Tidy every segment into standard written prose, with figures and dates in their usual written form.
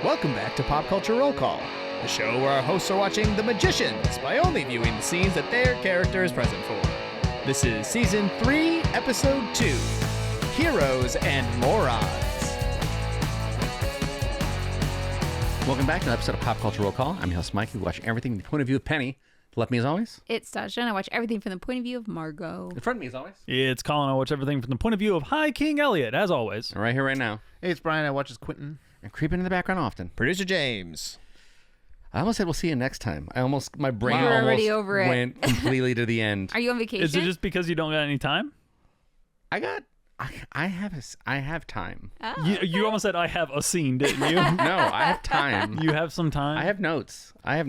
Welcome back to Pop Culture Roll Call, the show where our hosts are watching The Magicians by only viewing the scenes that their character is present for. This is Season 3, Episode 2, Heroes and Morons. Welcome back to an episode of Pop Culture Roll Call. I'm your host, Mike. We watch everything from the point of view of Penny. Left me as always. It's Tasha, and I watch everything from the point of view of Margot. In front of me as always. It's Colin. I watch everything from the point of view of High King Elliot, as always. Right here, right now. Hey, it's Brian. I watch as Quentin. And creeping in the background often. Producer James. I almost said we'll see you next time. My brain We're already almost over it. went completely to the end. Are you on vacation? Is it just because you don't got any time? I have time. Oh, You almost said I have a scene, didn't you? No, I have time. You have some time? I have notes. I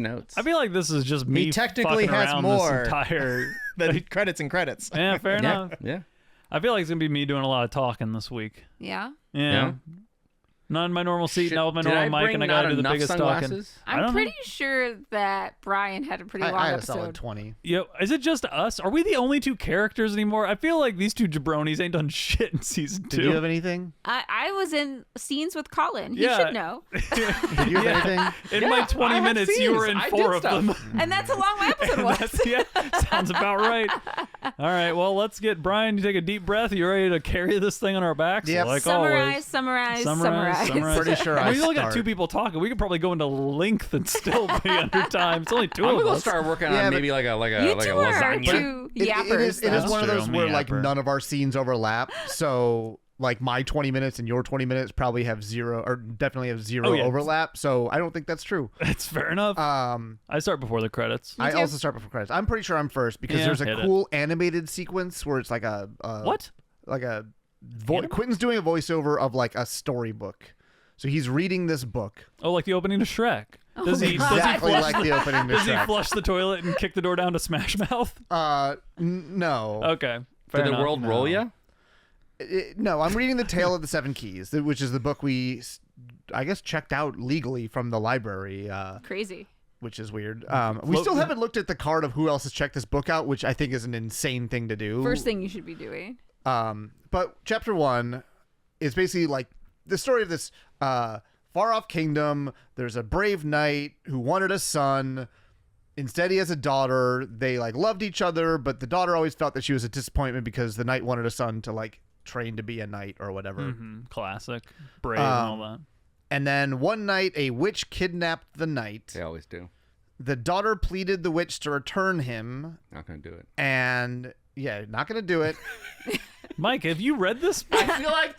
feel like this is just me He technically fucking has around more this entire... than credits and credits. Yeah, fair enough. Yeah. I feel like it's going to be me doing a lot of talking this week. yeah. Yeah. Not in my normal seat, not with my normal mic, and I got to do the biggest talking. I'm pretty sure that Brian had a pretty long I had a episode. solid 20. Yo, is it just us? Are we the only two characters anymore? I feel like these two jabronis ain't done shit in season 2. Did you have anything? I was in scenes with Colin. He Yeah. should know. Did you have anything? In my 20 minutes, you were in 4 of them. And that's how long my episode was. Yeah, sounds about right. All right, well, let's get Brian to take a deep breath. You ready to carry this thing on our backs? Yep. Like always. Summarize. Pretty sure I We only got start. 2 people talking. We could probably go into length and still be under time. It's only 2 I'm of gonna us. start working Yeah, on but maybe like a You like a two are lasagna. two It yappers. is That's one of those true. where I'm a like yapper. none of our scenes overlap. So like my 20 minutes and your 20 minutes probably have zero, or definitely have zero Oh, yeah. overlap. So I don't think that's true. That's fair enough. I start before the credits. I too. also start before credits. I'm pretty sure I'm first because Yeah, there's a hit it. cool animated sequence where it's like a What? like a Quentin's doing a voiceover of like a storybook. So he's reading this book. Oh, like the opening to Shrek. Does he Exactly flush like the, the opening to Does he Shrek. flush the toilet and kick the door down to Smash Mouth? No. Okay. Fair Did the enough. world roll ya? No, I'm reading The Tale of the Seven Keys, which is the book we, I guess, checked out legally from the library, Crazy. which is weird. We still haven't looked at the card of who else has checked this book out, which I think is an insane thing to do. First thing you should be doing. But chapter 1 is basically like the story of this far-off kingdom. There's a brave knight who wanted a son. Instead, he has a daughter. They like loved each other, but the daughter always felt that she was a disappointment because the knight wanted a son to like train to be a knight or whatever. Mm-hmm. Classic. Brave and all that. And then one night, a witch kidnapped the knight. They always do. The daughter pleaded the witch to return him, Not gonna do it. and yeah, not gonna do it. Mike, have you read this? I feel like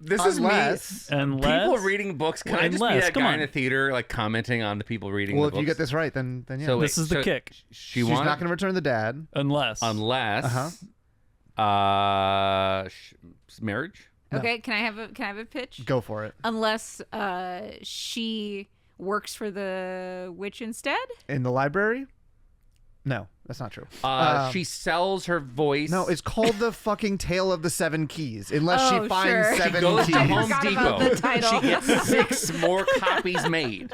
this is me. Unless People reading books. Can I just be Unless, that come guy on. in the theater, like commenting on the people reading Well, the if books? you get this right, then yeah. So wait, This is the kick. She She's wanted, not gonna return the dad. Unless. Marriage. Okay, can I have a pitch? Go for it. Unless she works for the witch instead? In the library? No, that's not true. She sells her voice. No, it's called the fucking Tale of the Seven Keys. Unless Oh, she finds sure. seven She goes keys. to Home forgot about Depot. the title. She gets 6 more copies made.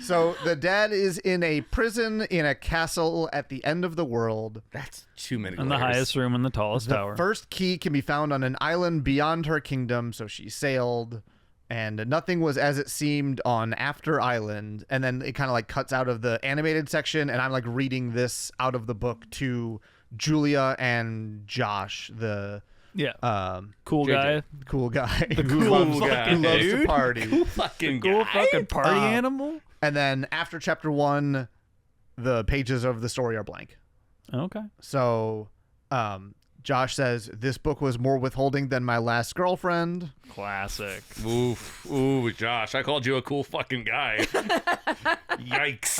So the dad is in a prison in a castle at the end of the world. That's too many. in the layers. highest room in the tallest The tower. first key can be found on an island beyond her kingdom, so she sailed, and nothing was as it seemed on After Island. And then it kind of like cuts out of the animated section, and I'm like reading this out of the book to Julia and Josh, the Yeah. Cool guy. cool guy The who cool loves, guy. who loves to Dude. party. Fucking Cool guy. fucking party animal. And then after chapter 1, the pages of the story are blank. Okay. So Josh says, this book was more withholding than my last girlfriend. Classic. Ooh, Josh, I called you a cool fucking guy. Yikes.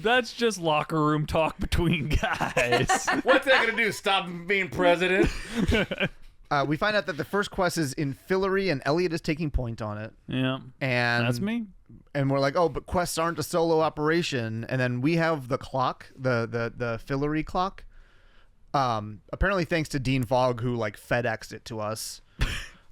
That's just locker room talk between guys. What's that gonna do? Stop him being president? We find out that the first quest is in Fillory, and Elliot is taking point on it. Yeah. And That's me. And we're like, oh, but quests aren't a solo operation. And then we have the clock, the Fillory clock. Apparently, thanks to Dean Fogg, who like FedExed it to us.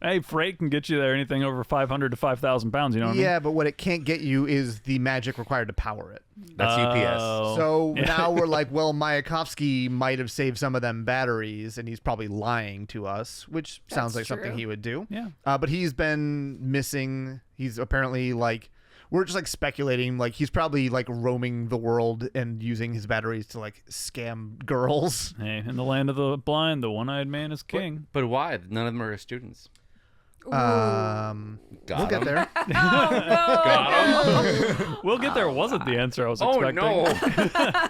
Hey, freight can get you there anything over 500 to 5,000 pounds. You know what I mean? Yeah, but what it can't get you is the magic required to power it. That's UPS. So now we're like, well, Mayakovsky might have saved some of them batteries, and he's probably lying to us, which sounds like something true. he would do. Yeah. But he's been missing. He's apparently like, we're just like speculating, like he's probably like roaming the world and using his batteries to like scam girls. Hey, in the land of the blind, the one-eyed man is king. But why? None of them are students. We'll get there. We'll get there wasn't the answer I was Oh expecting. no!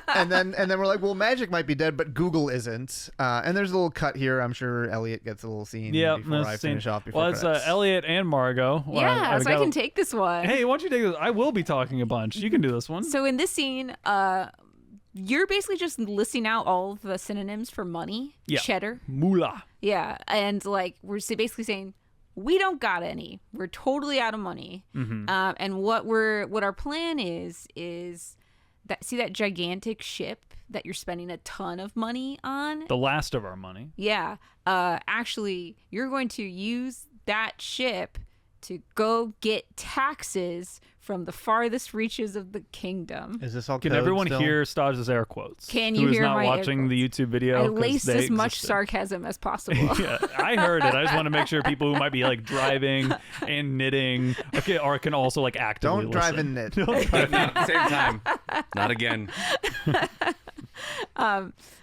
and then we're like, well, magic might be dead, but Google isn't. And there's a little cut here. I'm sure Elliot gets a little scene Yeah, before I finish off. Before well, it's credits. Elliot and Margot. Well, Yeah, so I got- can take this one. Hey, why don't you take this? I will be talking a bunch. You can do this one. So in this scene, you're basically just listing out all of the synonyms for money. Yeah. Cheddar. Moolah. Yeah, and like we're basically saying we don't got any. We're totally out of money. And what our plan is that that gigantic ship that you're spending a ton of money on. The last of our money. Yeah. Actually, you're going to use that ship to go get taxes from the farthest reaches of the kingdom. Is this all Can code everyone still? hear Staj's air quotes? Can Who you is hear not my air watching the YouTube video? I 'cause laced they as much existed. sarcasm as possible. Yeah, I heard it. I just want to make sure people who might be like driving and knitting, okay, or can also like actively Don't drive listen. and knit. But not at the same time. Not again.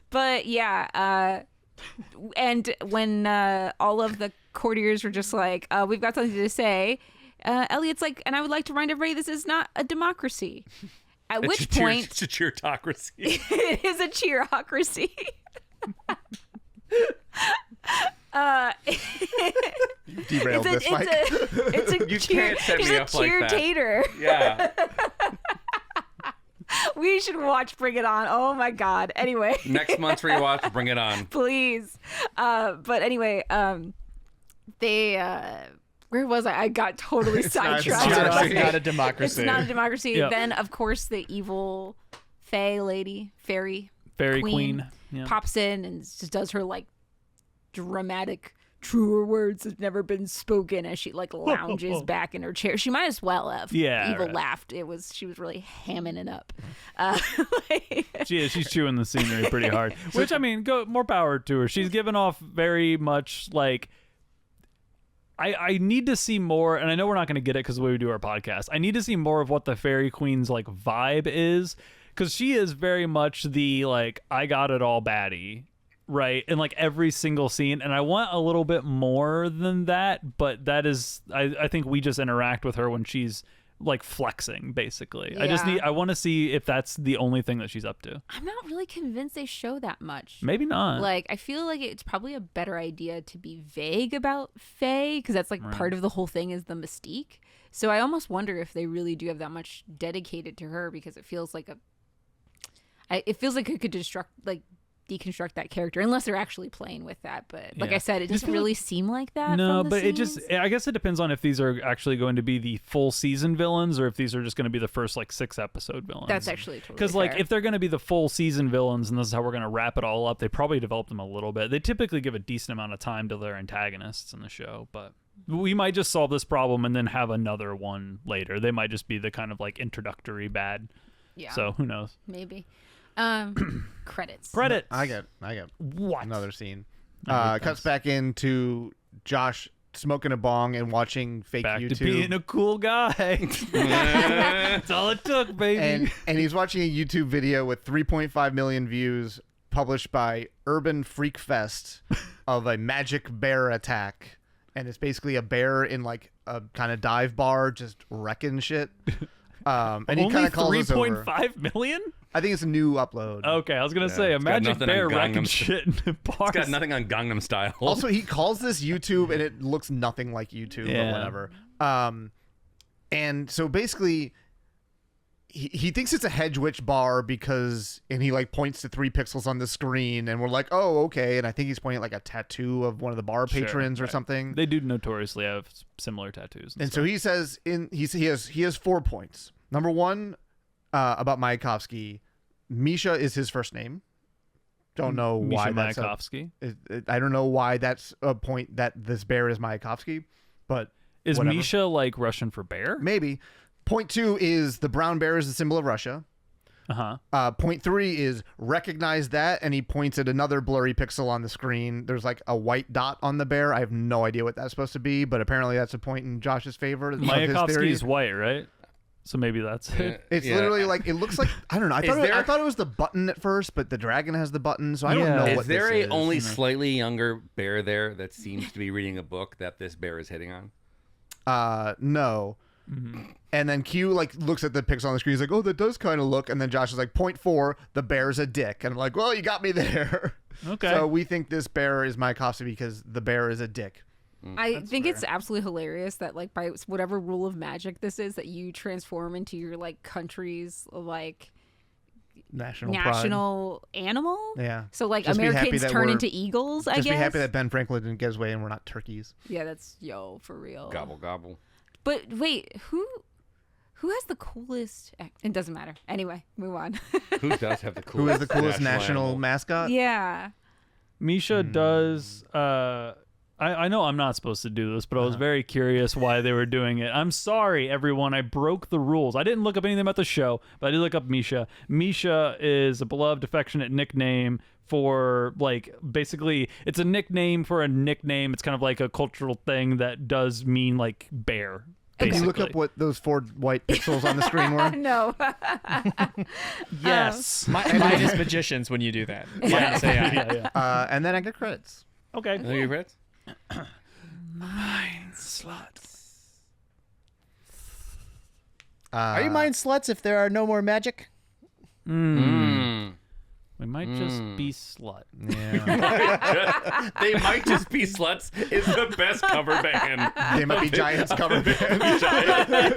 But yeah, and when all of the courtiers were just like, we've got something to say, Elliot's like, and I would like to remind everybody this is not a democracy. At which point, It's a cheertocracy. it is a cheerocracy. Derailed this, Mike. It's a You cheer, can't set he's me a up like that. cheer-tater. Yeah. We should watch Bring It On. Oh my God. Anyway. Next month's rewatch, bring it on. Please. But anyway, they where was I? I got totally sidetracked. democracy. Not a It's democracy. not a democracy. Yep. Then of course the evil fairy Fairy Queen. Yeah. pops in and just does her like dramatic truer words have never been spoken as she like lounges back in her chair. She might as well have. Yeah, Evil right. laughed. She was really hamming it up. She's chewing the scenery pretty hard. Which, I mean, more power to her. She's given off very much like, I need to see more, and I know we're not going to get it because the way we do our podcast. I need to see more of what the Fairy Queen's like vibe is, because she is very much the like, I got it all baddie, right? In like every single scene, and I want a little bit more than that, but that is, I think we just interact with her when she's like flexing, basically. Yeah. I want to see if that's the only thing that she's up to. I'm not really convinced they show that much. Maybe not. Like, I feel like it's probably a better idea to be vague about Faye, because that's like part of the whole thing is the mystique. So I almost wonder if they really do have that much dedicated to her, because it feels like it feels like it could deconstruct that character, unless they're actually playing with that. But like Yeah. I said, it Just doesn't feel really seem like that. No, from the but it just, scenes. I guess it depends on if these are actually going to be the full season villains or if these are just going to be the first like 6 episode villains. That's actually totally because like fair. if they're going to be the full season villains and this is how we're going to wrap it all up, they probably develop them a little bit. They typically give a decent amount of time to their antagonists in the show, but we might just solve this problem and then have another one later. They might just be the kind of like introductory bad. Yeah, So who knows? maybe. Credits. Credits. I get What? another scene. Alright, Cuts thanks. back into Josh smoking a bong and watching fake Back YouTube. to being a cool guy. That's all it took, baby. and he's watching a YouTube video with 3.5 million views published by Urban Freak Fest of a magic bear attack. And it's basically a bear in like a kind of dive bar just wrecking shit. And he Only kind of calls us over. 3.5 million? I think it's a new upload. Okay, I was gonna say a it's got magic nothing bear on wrecking Gangnam- shit in the bars. It's got nothing on Gangnam Style. Also, he calls this YouTube, and it looks nothing like YouTube Yeah. or whatever. And so basically, he thinks it's a hedge witch bar and he like points to 3 pixels on the screen, and we're like, oh, okay. And I think he's pointing at like a tattoo of one of the bar Sure, patrons or right. something. They do notoriously have similar tattoos. And so he says he has 4 points. Number 1, about Mayakovsky, Misha is his first name. don't know why Misha that's Mayakovsky. I don't know why that's a point that this bear is Mayakovsky, but Is whatever. Misha like Russian for bear? Maybe. Point 2 is the brown bear is the symbol of Russia. Point 3 is recognize that, and he points at another blurry pixel on the screen. There's like a white dot on the bear. I have no idea what that's supposed to be, but apparently that's a point in Josh's favor. of his Mayakovsky theory. is white, right? So maybe that's it. It's literally like, it looks like, I don't know. I thought it was the button at first, but the dragon has the button, so I don't know Is what there this a only slightly younger bear there that seems to be reading a book that this bear is hitting on? No. And then Q like looks at the pixel on the screen. He's like, "Oh, that does kind of look." And then Josh is like, "Point 4, the bear's a dick." And I'm like, "Well, you got me there." Okay. So we think this bear is Mayakovsky because the bear is a dick. I think it's absolutely hilarious that like by whatever rule of magic this is, that you transform into your like country's like National animal. Yeah. So like Just be happy Americans that turn we're- into eagles. I Just guess. be happy that Ben Franklin didn't get his way and we're not turkeys. Yeah, that's for real. Gobble gobble. But wait, who has the coolest? It doesn't matter. Anyway, move on. Who does have the coolest? Who is the coolest national animal? mascot? Yeah. Misha does. I know I'm not supposed to do this, but I was very curious why they were doing it. I'm sorry, everyone. I broke the rules. I didn't look up anything about the show, but I did look up Misha. Misha is a beloved, affectionate nickname for, like, basically, it's a nickname for a nickname. It's kind of like a cultural thing that does mean, like, bear. Can you look basically. up what those 4 white pixels on the screen were? No. Yes. Minus magicians when you do that. Minus AI. yeah. And then I get credits. Okay. Know your Brits? Sluts. Are you mind sluts if there are no more magic? We might just be slut. Yeah. They might just be sluts. Is the best cover band. They might be Giants cover band.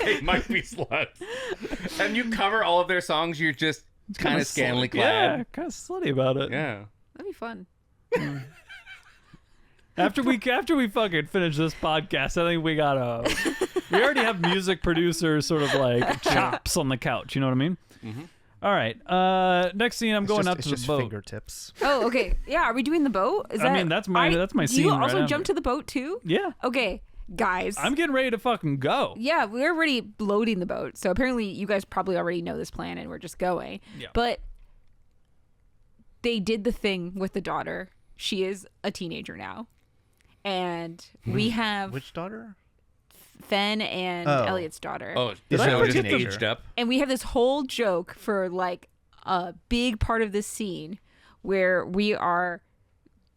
They might be sluts. And you cover all of their songs. You're just kind of scantily Yeah, clad. kind of slutty about it. Yeah. That'd be fun. After we fucking finish this podcast, I think we already have music producers sort of like chops on the couch. You know what I mean? Mm-hmm. All right. Next scene, I'm going out to the boat. Fingertips. Oh, okay. Yeah, are we doing the boat? I mean, that's my Do scene you right also after. jump to the boat too? Yeah. Okay, guys. I'm getting ready to fucking go. Yeah, we're already loading the boat. So apparently you guys probably already know this plan and we're just going. Yeah. But they did the thing with the daughter. She is a teenager now. And we have Which daughter? Fen and Oh. Elliot's daughter. Oh, Did so I just forget the- aged up? And we have this whole joke for like a big part of this scene where we are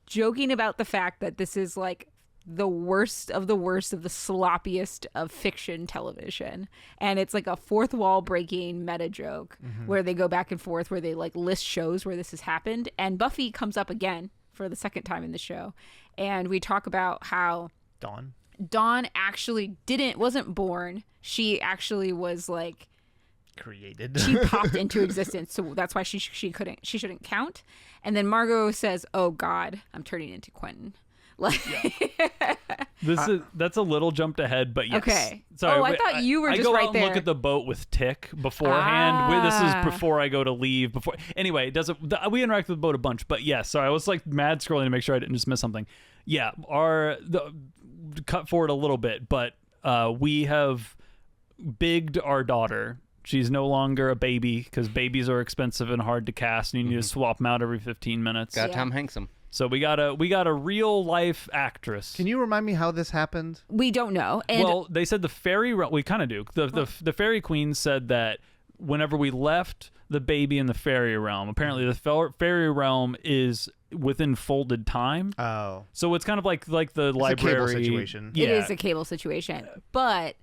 joking about the fact that this is like the worst of the sloppiest of fiction television. And it's like a fourth wall breaking meta joke where they go back and forth, where they like list shows where this has happened. And Buffy comes up again for the second time in the show. And we talk about how Dawn actually wasn't born. She actually was like Created. she popped into existence, so that's why she shouldn't count. And then Margot says, "Oh God, I'm turning into Quentin." Like, That's a little jumped ahead, but yes. Okay. Sorry, Oh, I thought you were I just go right out and look there. at the boat with Tick beforehand. This Ah. is before I go to leave. Anyway, we interact with the boat a bunch, but yeah. Sorry, I was like mad scrolling to make sure I didn't just miss something. Yeah, cut forward a little bit, but we have bigged our daughter. She's no longer a baby because babies are expensive and hard to cast, and you need to swap them out every 15 minutes. Got Yeah. Tom Hanks him. So we got a real life actress. Can you remind me how this happened? we don't know. And Well, they said the fairy. We kind of do. The fairy queen said that whenever we left the baby in the fairy realm, apparently the fairy realm is within folded time. Oh. So it's kind of like the It's a library cable situation. Yeah. it is a cable situation. But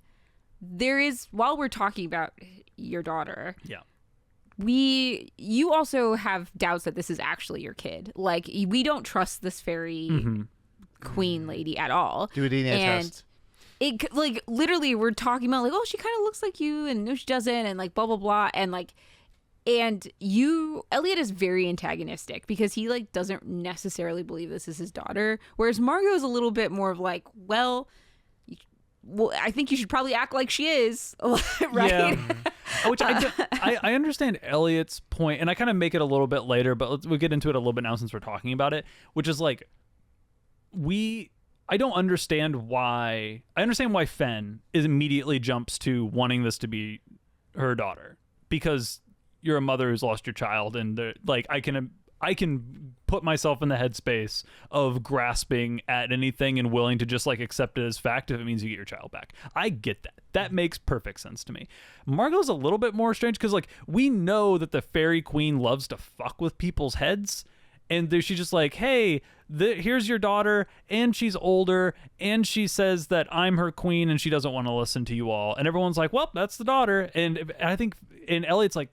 there is, while we're talking about your daughter, Yeah. you also have doubts that this is actually your kid. Like, we don't trust this fairy queen lady at all. Do a DNA And test. it, like, literally we're talking about like, oh, she kind of looks like you, and no, she doesn't, and like blah blah blah, and like, and Elliot is very antagonistic because he like doesn't necessarily believe this is his daughter, whereas Margot is a little bit more of like, well, I think you should probably act like she is, right? Yeah. Which I understand Elliot's point, and I kind of make it a little bit later, but we'll get into it a little bit now since we're talking about it, which is like, I don't understand why. I understand why Fen immediately jumps to wanting this to be her daughter, because you're a mother who's lost your child, and like I can put myself in the headspace of grasping at anything and willing to just like accept it as fact if it means you get your child back. I get that. That makes perfect sense to me. Margot's a little bit more strange because like we know that the fairy queen loves to fuck with people's heads. And she's just like, hey, here's your daughter, and she's older, and she says that I'm her queen, and she doesn't want to listen to you all. And everyone's like, well, that's the daughter. And I think, and Elliot's like,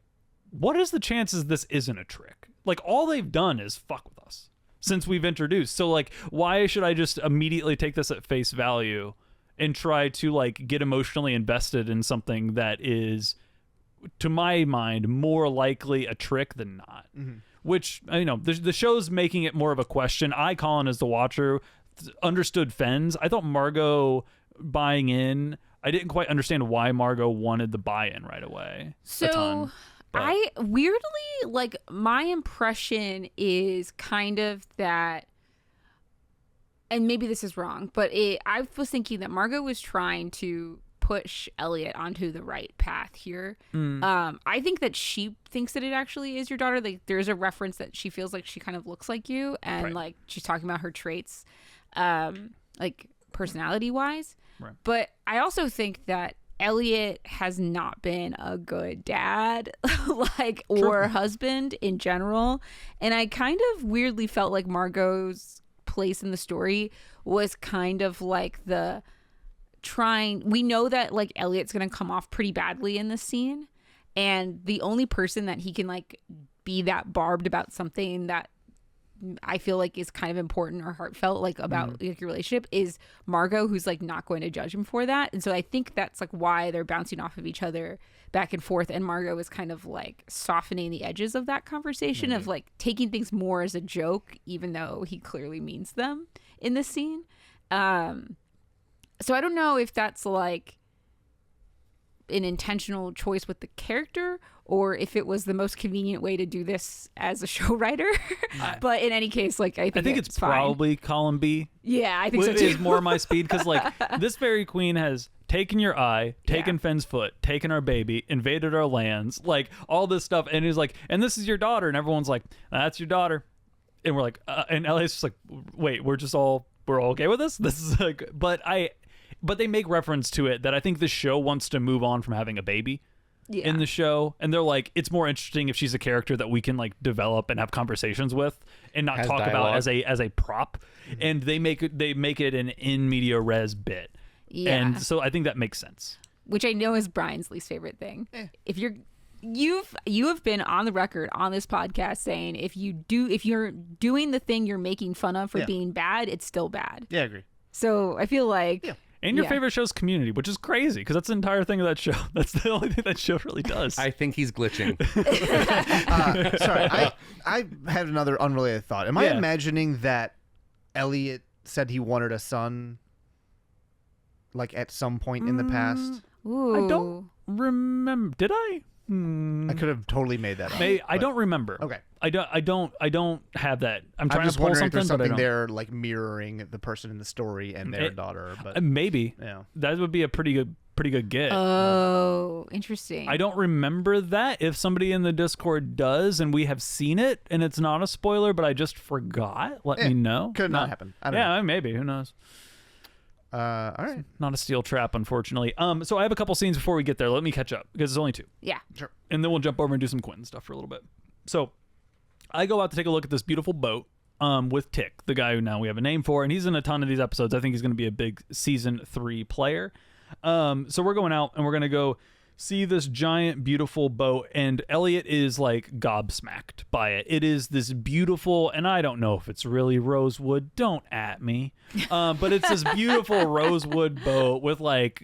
what is the chances this isn't a trick? Like, all they've done is fuck with us since we've introduced. So, like, why should I just immediately take this at face value and try to, like, get emotionally invested in something that is, to my mind, more likely a trick than not? Mm-hmm. Which, you know, the show's making it more of a question. I, Colin, as the watcher, understood Fen's. I thought Margot buying in, I didn't quite understand why Margot wanted the buy-in right away. So, I weirdly, like, my impression is kind of that, and maybe this is wrong, but I was thinking that Margot was trying to push Elliot onto the right path here. I think that she thinks that it actually is your daughter. Like, there's a reference that she feels like she kind of looks like you, and right. like she's talking about her traits, like personality wise. Right. But I also think that Elliot has not been a good dad, like, or husband in general, and I kind of weirdly felt like Margot's place in the story was kind of like we know that like Elliot's gonna come off pretty badly in this scene, and the only person that he can like be that barbed about something that I feel like is kind of important or heartfelt, like about like your relationship, is Margot, who's like not going to judge him for that. And so I think that's like why they're bouncing off of each other back and forth, and Margot is kind of like softening the edges of that conversation of like taking things more as a joke, even though he clearly means them in this scene. So I don't know if that's like an intentional choice with the character or if it was the most convenient way to do this as a show writer. But in any case, like I think it's probably column B. Yeah, I think so too. Is more my speed, because like this fairy queen has taken your eye, taken Fen's foot, taken our baby, invaded our lands, like all this stuff, and he's like, and this is your daughter, and everyone's like, that's your daughter, and we're like, and Elliot's just like, wait, we're all okay with this? This is like, but they make reference to it that I think the show wants to move on from having a baby in the show, and they're like, it's more interesting if she's a character that we can like develop and have conversations with and not talk about as a prop. And they make it an in media res bit. Yeah. And so I think that makes sense. Which I know is Brian's least favorite thing. If you have been on the record on this podcast saying if you're doing the thing you're making fun of for being bad, it's still bad. Yeah, I agree. So I feel like And your favorite show's Community, which is crazy because that's the entire thing of that show. That's the only thing that show really does. I think he's glitching. Sorry, I had another unrelated thought. Am I imagining that Elliot said he wanted a son, like at some point in the past? Ooh. I don't remember. Did I? I could have totally made that up. I don't remember. Okay. I don't have that. I'm trying just to pull wondering if there's something, something there like mirroring the person in the story and their daughter. But maybe. Yeah. That would be a pretty good get. Oh, interesting. I don't remember that. If somebody in the Discord does and we have seen it and it's not a spoiler, but I just forgot, let me know. Could not happen. I don't know. Maybe. Who knows? All right. Not a steel trap, unfortunately. So I have a couple scenes before we get there. Let me catch up because it's only 2. Yeah. Sure. And then we'll jump over and do some Quentin stuff for a little bit. So I go out to take a look at this beautiful boat with Tick, the guy who now we have a name for, and he's in a ton of these episodes. I think he's going to be a big season 3 player. So we're going out and we're going to go see this giant, beautiful boat, and Elliot is like gobsmacked by it. It is this beautiful, and I don't know if it's really rosewood. Don't at me. But it's this beautiful rosewood boat with like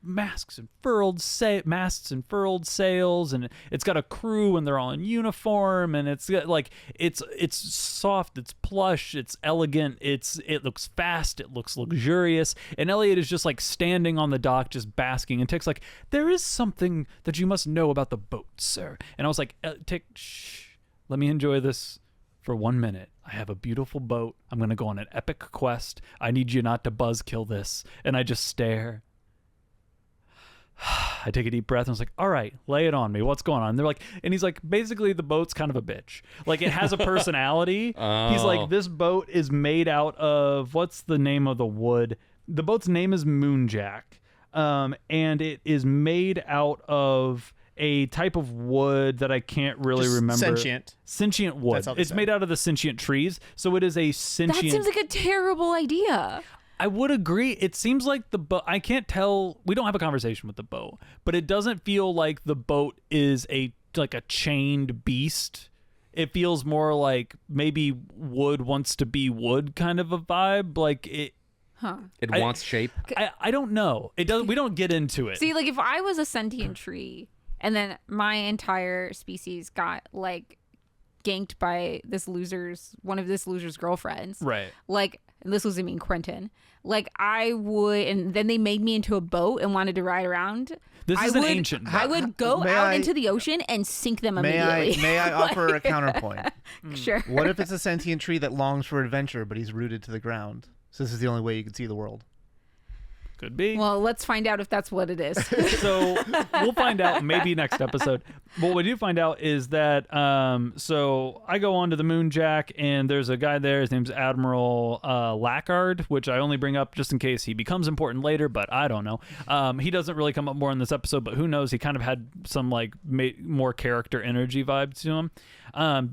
masts and furled sails, and it's got a crew, and they're all in uniform, and it's got like it's soft, it's plush, it's elegant, it looks fast, it looks luxurious, and Elliot is just like standing on the dock, just basking, and Tick's like, there is something that you must know about the boat, sir. And I was like, shh, let me enjoy this for 1 minute. I have a beautiful boat. I'm going to go on an epic quest. I need you not to buzzkill this. And I just stare. I take a deep breath and I was like, all right, lay it on me. What's going on? And they're like, and he's like, basically the boat's kind of a bitch. Like it has a personality. He's like, this boat is made out of, what's the name of the wood? The boat's name is Moonjack. And it is made out of a type of wood that I can't really remember. Sentient wood. It's made out of the sentient trees. So it is a sentient. That seems like a terrible idea. I would agree. It seems like the boat, I can't tell, we don't have a conversation with the boat, but it doesn't feel like the boat is like a chained beast. It feels more like maybe wood wants to be wood kind of a vibe. Like it. Huh. It wants shape. I don't know. It doesn't. We don't get into it. See, like if I was a sentient tree and then my entire species got like ganked by one of this loser's girlfriends. Right. Like, and this was, I mean, Quentin. Like I would, and then they made me into a boat and wanted to ride around. This is an ancient. I would go out into the ocean and sink them immediately. May I offer a counterpoint? Sure. What if it's a sentient tree that longs for adventure, but he's rooted to the ground? So this is the only way you can see the world. Could be. Well, let's find out if that's what it is. So we'll find out maybe next episode. What we do find out is that so I go on to the Moonjack and there's a guy there. His name's Admiral Lackard, which I only bring up just in case he becomes important later, but I don't know. He doesn't really come up more in this episode, but who knows? He kind of had some like more character energy vibes to him.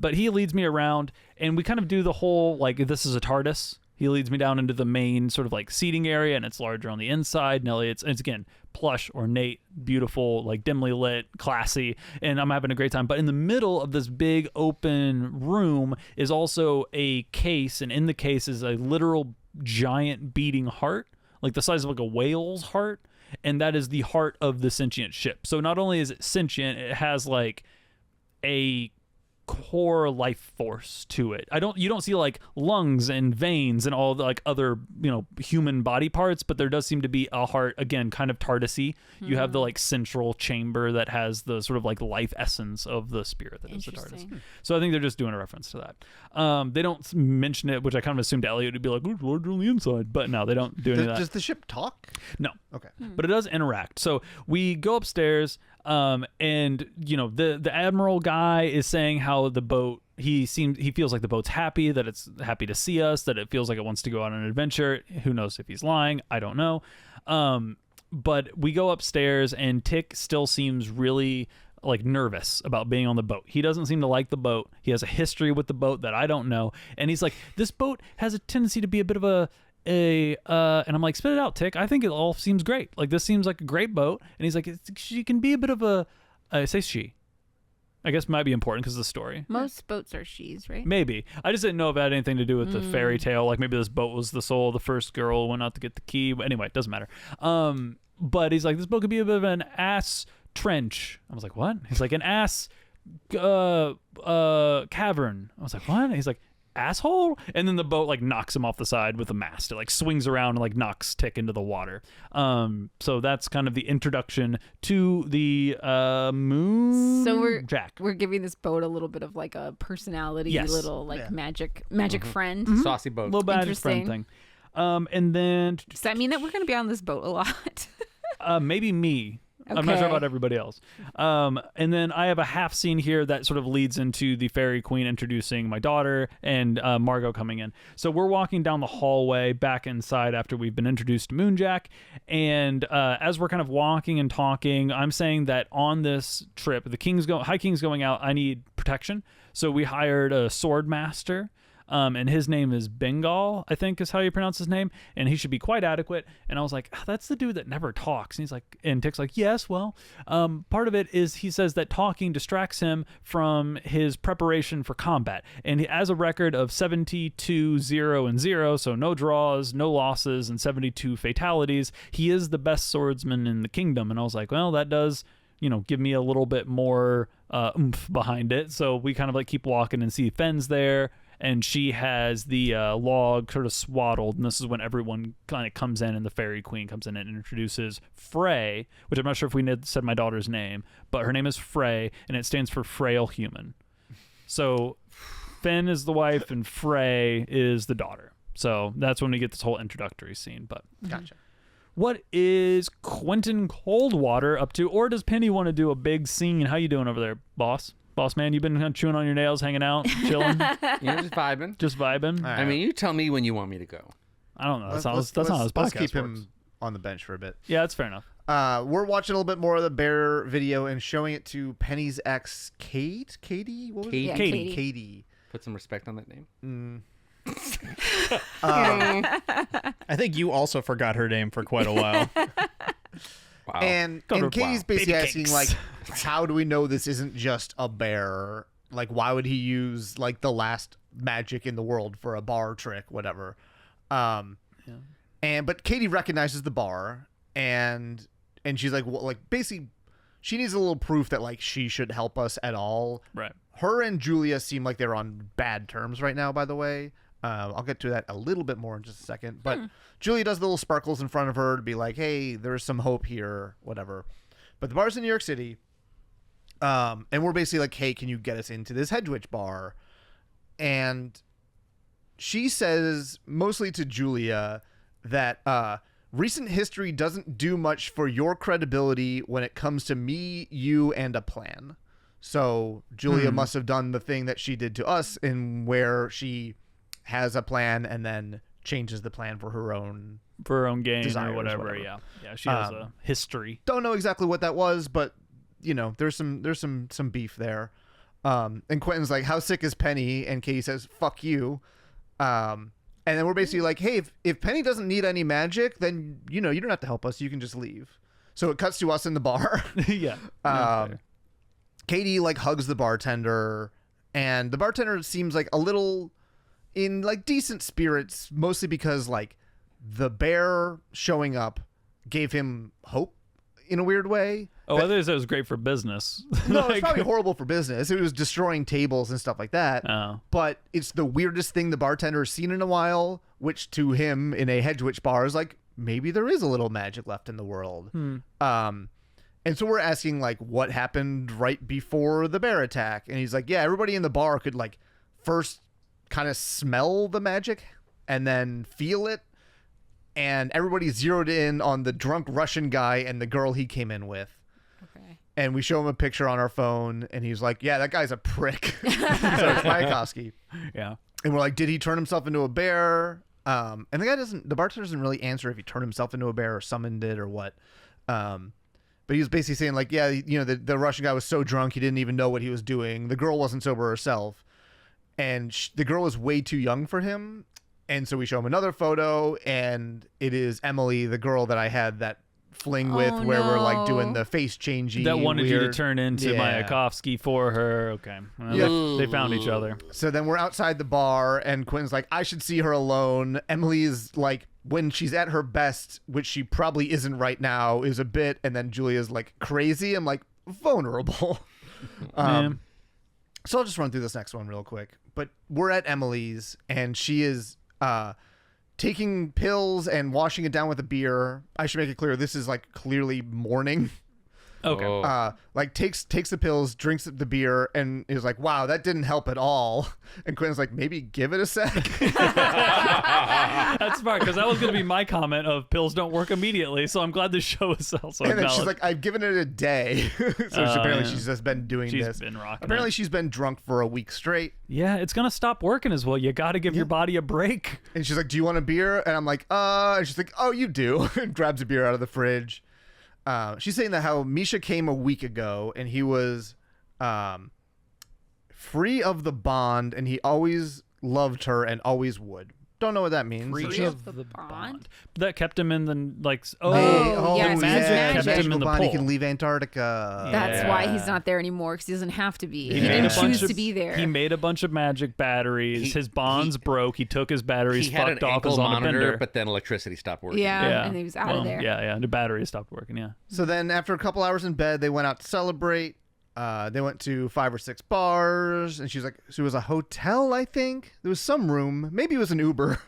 But he leads me around and we kind of do the whole like this is a TARDIS. He leads me down into the main sort of like seating area, and it's larger on the inside. And it's again, plush, ornate, beautiful, like dimly lit, classy, and I'm having a great time. But in the middle of this big open room is also a case, and in the case is a literal giant beating heart, like the size of like a whale's heart, and that is the heart of the sentient ship. So not only is it sentient, it has like a core life force to it. You don't see like lungs and veins and all the like other, human body parts, but there does seem to be a heart, again, kind of TARDIS-y. You have the like central chamber that has the sort of like life essence of the spirit that is the TARDIS. So I think they're just doing a reference to that. They don't mention it, which I kind of assumed Elliot would be like, "It's larger on the inside," but no, they don't do any of that. Does the ship talk? No. Okay. But it does interact. So we go upstairs, and the admiral guy is saying how the boat, he feels like the boat's happy, that it's happy to see us, that it feels like it wants to go on an adventure. Who knows if he's lying? I don't know. But we go upstairs and Tick still seems really like nervous about being on the boat. He doesn't seem to like the boat. He has a history with the boat that I don't know. And he's like, this boat has a tendency to be a bit of and I'm like, spit it out, Tick. I think it all seems great. Like, this seems like a great boat. And he's like, she can be a bit of I say she. I guess might be important because of the story. Most boats are she's, right? Maybe. I just didn't know if it had anything to do with the fairy tale. Like maybe this boat was the soul of the first girl who went out to get the key. But anyway, it doesn't matter. But he's like, this boat could be a bit of an ass trench. I was like, what? He's like, an ass cavern. I was like, what? He's like, asshole. And then the boat like knocks him off the side with a mast. It like swings around and like knocks Tick into the water. So that's kind of the introduction to the moon. So we're giving this boat a little bit of like a personality, little like magic friend. Saucy boat. Little magic friend thing. And then does that mean that we're going to be on this boat a lot? Maybe me. Okay. I'm not sure about everybody else. And then I have a half scene here that sort of leads into the fairy queen introducing my daughter and Margot coming in. So we're walking down the hallway back inside after we've been introduced to Moonjack. And as we're kind of walking and talking, I'm saying that on this trip, High King's going out, I need protection. So we hired a sword master. And his name is Bengal, I think is how you pronounce his name, and he should be quite adequate. And I was like, that's the dude that never talks. And he's like, and Tick's like, yes, well, part of it is he says that talking distracts him from his preparation for combat. And he has a record of 72-0-0, so no draws, no losses, and 72 fatalities. He is the best swordsman in the kingdom. And I was like, well, that does, give me a little bit more oomph behind it. So we kind of like keep walking and see Fenn's there. and she has the log sort of swaddled, and this is when everyone kind of comes in, and the fairy queen comes in and introduces Frey, which I'm not sure if we said my daughter's name, but her name is Frey, and it stands for frail human. So Finn is the wife and Frey is the daughter. So that's when we get this whole introductory scene. But Gotcha. what is Quentin Coldwater up to, or does Penny want to do a big scene? How you doing over there, boss? Boss man, you been kind of chewing on your nails, hanging out, chilling, Just vibing. just vibing? All right. I mean, you tell me when you want me to go. I don't know. That's not how this let's podcast keep works. him on the bench for a bit. Yeah, that's fair enough. We're watching a little bit more of the bear video and showing it to Penny's ex, Kate? Katie? What was Katie. it? Yeah, Katie. Katie. Put some respect on that name. I think you also forgot her name for quite a while. Wow. And Wow. Katie's basically Baby asking, cakes. like, how do we know this isn't just a bear? Like, why would he use, like, the last magic in the world for a bar trick, whatever? But Katie recognizes the bar, and she's like, well, like, basically, she needs a little proof that, like, she should help us at all. Right. Her and Julia seem like they're on bad terms right now, by the way. I'll get to that a little bit more in just a second. But Julia does the little sparkles in front of her to be like, hey, there's some hope here, whatever. But the bar's in New York City. And we're basically like, hey, can you get us into this Hedge Witch bar? And she says, mostly to Julia, that recent history doesn't do much for your credibility when it comes to me, you, and a plan. So Julia must have done the thing that she did to us, in where she has a plan and then changes the plan for her own. For her own gain Desires, or whatever. whatever. Yeah. Yeah. She has a history. Don't know exactly what that was, but you know, there's some beef there. And Quentin's like, how sick is Penny? And Katie says, fuck you. And then we're basically like, hey, if Penny doesn't need any magic, then, you know, you don't have to help us. You can just leave. So it cuts to us in the bar. Yeah. Katie like hugs the bartender, and the bartender seems like a little in like decent spirits, mostly because like the bear showing up gave him hope in a weird way. Oh, I thought it was great for business. No, it's Like- probably horrible for business. It was destroying tables and stuff like that. Oh. But it's the weirdest thing the bartender has seen in a while, which to him in a Hedge Witch bar is like, maybe there is a little magic left in the world. And so we're asking like what happened right before the bear attack. And he's like, yeah, everybody in the bar could like first kind of smell the magic and then feel it. And everybody zeroed in on the drunk Russian guy and the girl he came in with. Okay. And we show him a picture on our phone, and he's like, yeah, that guy's a prick. So it's Mayakovsky. Yeah. And we're like, did he turn himself into a bear? And the bartender doesn't really answer if he turned himself into a bear or summoned it or what. But he was basically saying like, yeah, you know, the Russian guy was so drunk he didn't even know what he was doing. The girl wasn't sober herself. And the girl was way too young for him. And so we show him another photo, and it is Emily, the girl that I had that fling with, Oh, where we're like doing no. the face changey. That wanted you to weird- turn into Yeah. Mayakovsky for her. Okay. Well, Yeah. They found each other. So then we're outside the bar, and Quinn's like, I should see her alone. Emily is like, when she's at her best, which she probably isn't right now, is a bit. And then Julia's like crazy. I'm like, vulnerable. Man. So I'll just run through this next one real quick. But we're at Emily's, and she is taking pills and washing it down with a beer. I should make it clear, this is like clearly morning. Okay. Oh. Like takes the pills, drinks the beer, and is like, wow, that didn't help at all. And Quinn's like, maybe give it a sec. That's smart, because that was going to be my comment of pills don't work immediately. So I'm glad the show is also And then she's acknowledged. like, I've given it a day. So apparently yeah. she's just been doing She's this. been rocking Apparently it. she's been drunk for a week straight. Yeah, it's going to stop working as well. You got to give your body a break. And she's like, do you want a beer? And I'm like, And she's like, oh, you do. And grabs a beer out of the fridge. She's saying that how Misha came a week ago and he was free of the bond and he always loved her and always would. Don't know what that means. Free of the bond? That kept him in the, like, yeah, it's kept magic. him Magical in the bond. He pole. can leave Antarctica. That's Yeah. why he's not there anymore, because he doesn't have to be. He made didn't a bunch choose of- to be there. He made a bunch of magic batteries. His bonds broke. He took his batteries, He had fucked an off, ankle was on a monitor, bender. but then electricity stopped working. yeah, and he was out Well, of there. Yeah, the battery stopped working, yeah. So then after a couple hours in bed, they went out to celebrate. They went to 5 or 6 bars, and she's like, so it was a hotel, I think. There was some room. Maybe it was an Uber.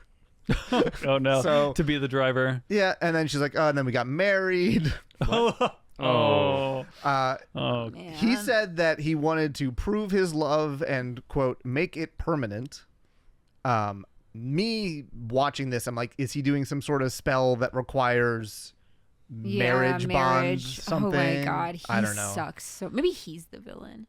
Oh no! So- to be the driver. Yeah, and then she's like, oh, and then we got married. Oh. Man. He said that he wanted to prove his love and, quote, make it permanent. Me watching this, I'm like, is he doing some sort of spell that requires marriage bond something? Oh my god, he I don't know. sucks. So maybe he's the villain.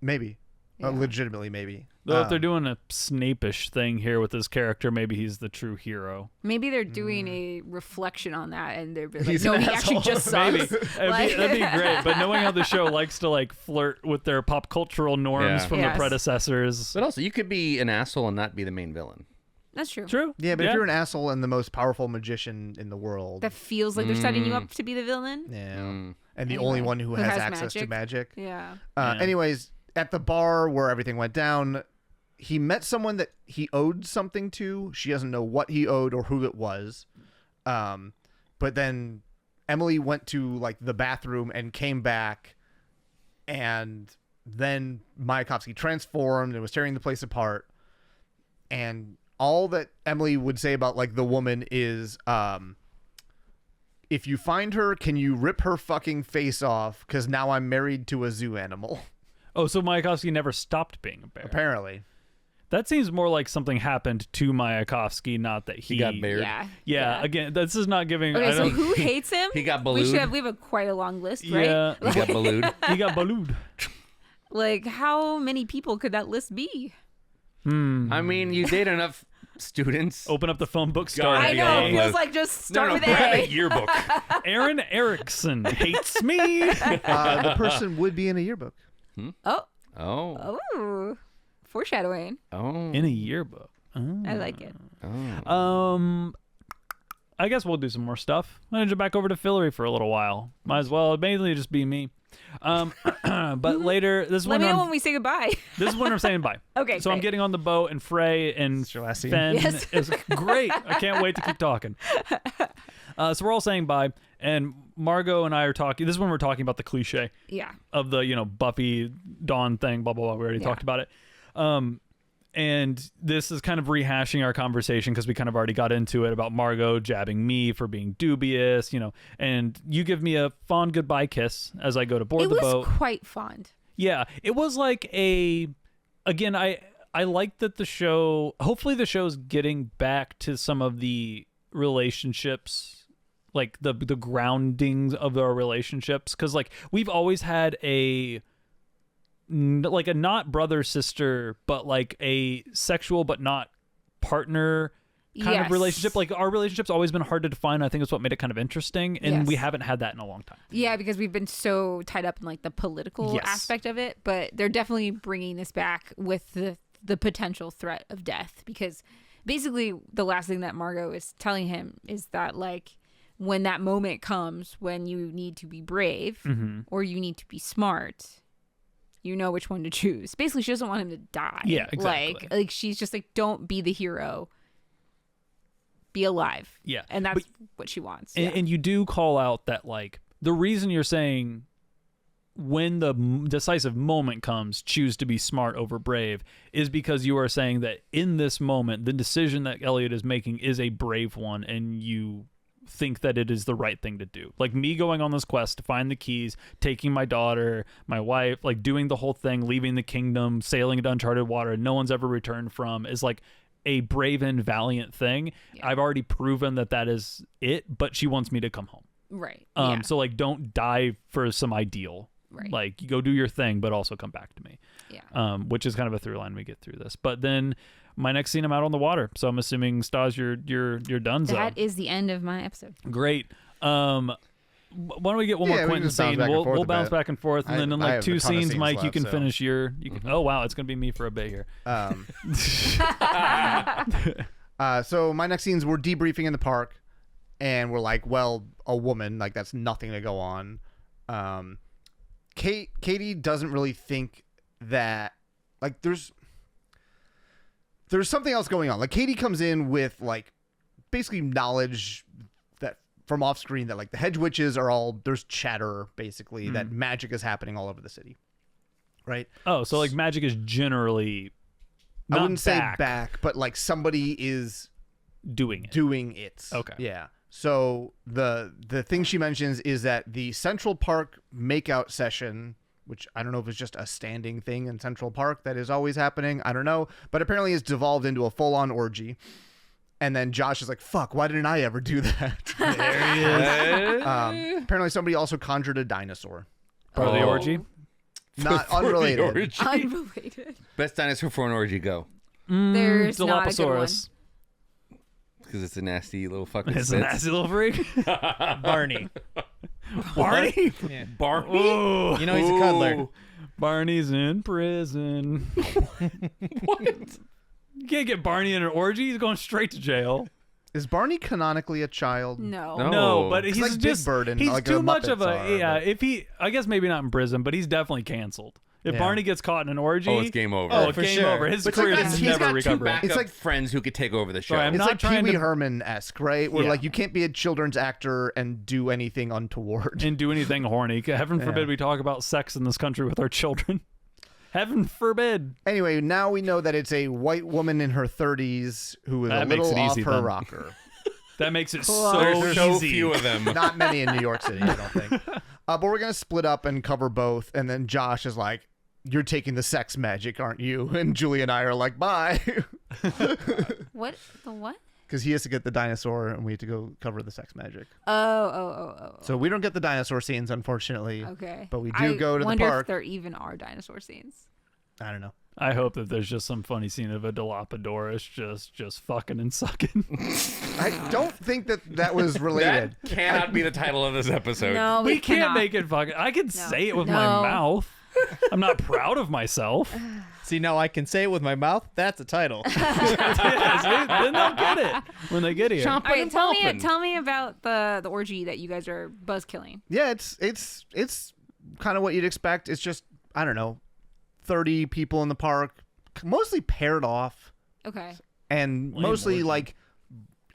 Maybe. Yeah. Legitimately, maybe. Though if they're doing a Snape-ish thing here with this character, maybe he's the true hero. Maybe they're doing a reflection on that, and they're like, He's no, an he actually asshole. just sucks. Maybe that'd be great. But knowing how the show likes to like flirt with their pop cultural norms Yeah. from Yes. the predecessors. But also, you could be an asshole and not be the main villain. That's true. True. Yeah, but if you're an asshole and the most powerful magician in the world, That feels like they're setting you up to be the villain. yeah, Mm. and the Anyway, only one who has has access to magic. Yeah. Yeah. Anyways, at the bar where everything went down, he met someone that he owed something to. She doesn't know what he owed or who it was. But then Emily went to like the bathroom and came back, and then Mayakovsky transformed and was tearing the place apart. And all that Emily would say about like the woman is, if you find her, can you rip her fucking face off? Because now I'm married to a zoo animal. Oh, so Mayakovsky never stopped being a bear. Apparently. That seems more like something happened to Mayakovsky, not that he got bared. Yeah. Again, this is not giving. Okay, I so don't, who hates him? He got We ballooned. have quite a long list, right? Yeah. He got ballooned. he got ballooned. Like, how many people could that list be? I mean, you date enough students. Open up the phone book. Start. I I know. got It it. feels like just start with grab A. a yearbook. Aaron Erickson hates me. The person would be in a yearbook. Oh, Oh. oh, foreshadowing. Oh. In a yearbook. I like it. I guess we'll do some more stuff. I'm gonna jump back over to Fillory for a little while. Might as well. Mainly just be me. But later, this is Let when me know I'm, when we say goodbye. this is when I'm saying bye. Okay, So I'm great. getting on the boat, and Frey and your last scene? Fen Yes. is great. I can't wait to keep talking. So we're all saying bye, and Margot and I are talking. This is when we're talking about the cliche Yeah. of the Buffy Dawn thing. Blah blah blah. We already talked about it. And this is kind of rehashing our conversation because we kind of already got into it about Margot jabbing me for being dubious, and you give me a fond goodbye kiss as I go to board It the was boat. quite fond. Yeah, it was like again, I like that the show, hopefully the show's getting back to some of the relationships, like the groundings of our relationships, because like we've always had a not brother sister, but like a sexual but not partner kind of Yes. relationship. Like our relationship's always been hard to define. I think it's what made it kind of interesting, and we Yes. haven't had that in a long time. Yeah, because we've been so tied up in like the political Yes. aspect of it, but they're definitely bringing this back with the potential threat of death, because basically the last thing that Margot is telling him is that like when that moment comes when you need to be brave or you need to be smart, you know which one to choose. Basically, she doesn't want him to die. Yeah, exactly. Like she's just like, don't be the hero. Be alive. Yeah. And that's what she wants. Yeah. And you do call out that like the reason you're saying when the decisive moment comes, choose to be smart over brave, is because you are saying that in this moment, the decision that Elliot is making is a brave one, and you think that it is the right thing to do. Like me going on this quest to find the keys, taking my daughter, my wife, like doing the whole thing, leaving the kingdom, sailing into uncharted water no one's ever returned from, is like a brave and valiant thing. Yeah. I've already proven that is it, but she wants me to come home. right. Yeah. So like don't die for some ideal. Right. Like you go do your thing, but also come back to me. Yeah. Which is kind of a through line we get through this. But then my next scene, I'm out on the water. So I'm assuming Stas, you're donezo. That is the end of my episode. Great. Why don't we get one Yeah, more we can Quentin just bounce scene? back and We'll forth a bounce bit. back and forth, and then in I like have a two ton of scenes, scenes Mike, you left, can so- finish your. Oh wow, it's gonna be me for a bit here. So my next scenes, we're debriefing in the park, and we're like, well, a woman, like that's nothing to go on. Katie doesn't really think that, like, there's something else going on. Like Katie comes in with like basically knowledge that from off screen that like the hedge witches are all, there's chatter basically that magic is happening all over the city. Right? Oh, so like magic is generally not I wouldn't back, say back, but like somebody is doing it. doing it. Okay. Yeah. So the thing she mentions is that the Central Park makeout session, which I don't know if it's just a standing thing in Central Park that is always happening. I don't know. But apparently it's devolved into a full-on orgy. And then Josh is like, fuck, why didn't I ever do that? There he is. Apparently somebody also conjured a dinosaur. Part of the orgy. Not For the unrelated. orgy. Unrelated. Best dinosaur for an orgy, go. There's not a good one. Dilophosaurus. Because it's a nasty little fucking It's a spitz. nasty little freak. Barney. Barney? Yeah. Barney? Oh, You know he's a cuddler. Barney's in prison. What? You can't get Barney in an orgy. He's going straight to jail. Is Barney canonically a child? No. No. No, but he's like Big just Bird and he's like too the much of a Muppets are, yeah. but- If he, I guess maybe not in prison, but he's definitely canceled. If Yeah. Barney gets caught in an orgy, Oh, it's game over. Oh, for game sure. over. His But career like, is he's never got two recovered. backup It's like- friends who could take over the show. Sorry, I'm It's not like Pee trying Wee to- Herman-esque, right? Where Yeah. like you can't be a children's actor and do anything untoward. And do anything horny. Heaven forbid we talk about sex in this country with our children. Heaven forbid. Anyway, now we know that it's a white woman in her 30s who is That a makes little it off easy, her then. rocker. That makes it There's so easy. few of them. Not many in New York City, I don't think. But we're going to split up and cover both. And then Josh is like, you're taking the sex magic, aren't you? And Julie and I are like, bye. What? The what? Because he has to get the dinosaur and we have to go cover the sex magic. Oh. So we don't get the dinosaur scenes, unfortunately. Okay. But we do go to the wonder park. if there even are dinosaur scenes. I don't know. I hope that there's just some funny scene of a Dilophosaurus just fucking and sucking. I don't think that was related. That cannot be the title of this episode. No, We can't cannot. make it fucking. I can No. say it with No. my mouth. I'm not proud of myself. See, now I can say it with my mouth. That's a title. Yeah, see? Then they'll get it when they get here. Chomping All right, and popping. tell me about the orgy that you guys are buzz killing. Yeah, it's kind of what you'd expect. It's just, I don't know, 30 people in the park, mostly paired off Okay. and Lame mostly orgy. like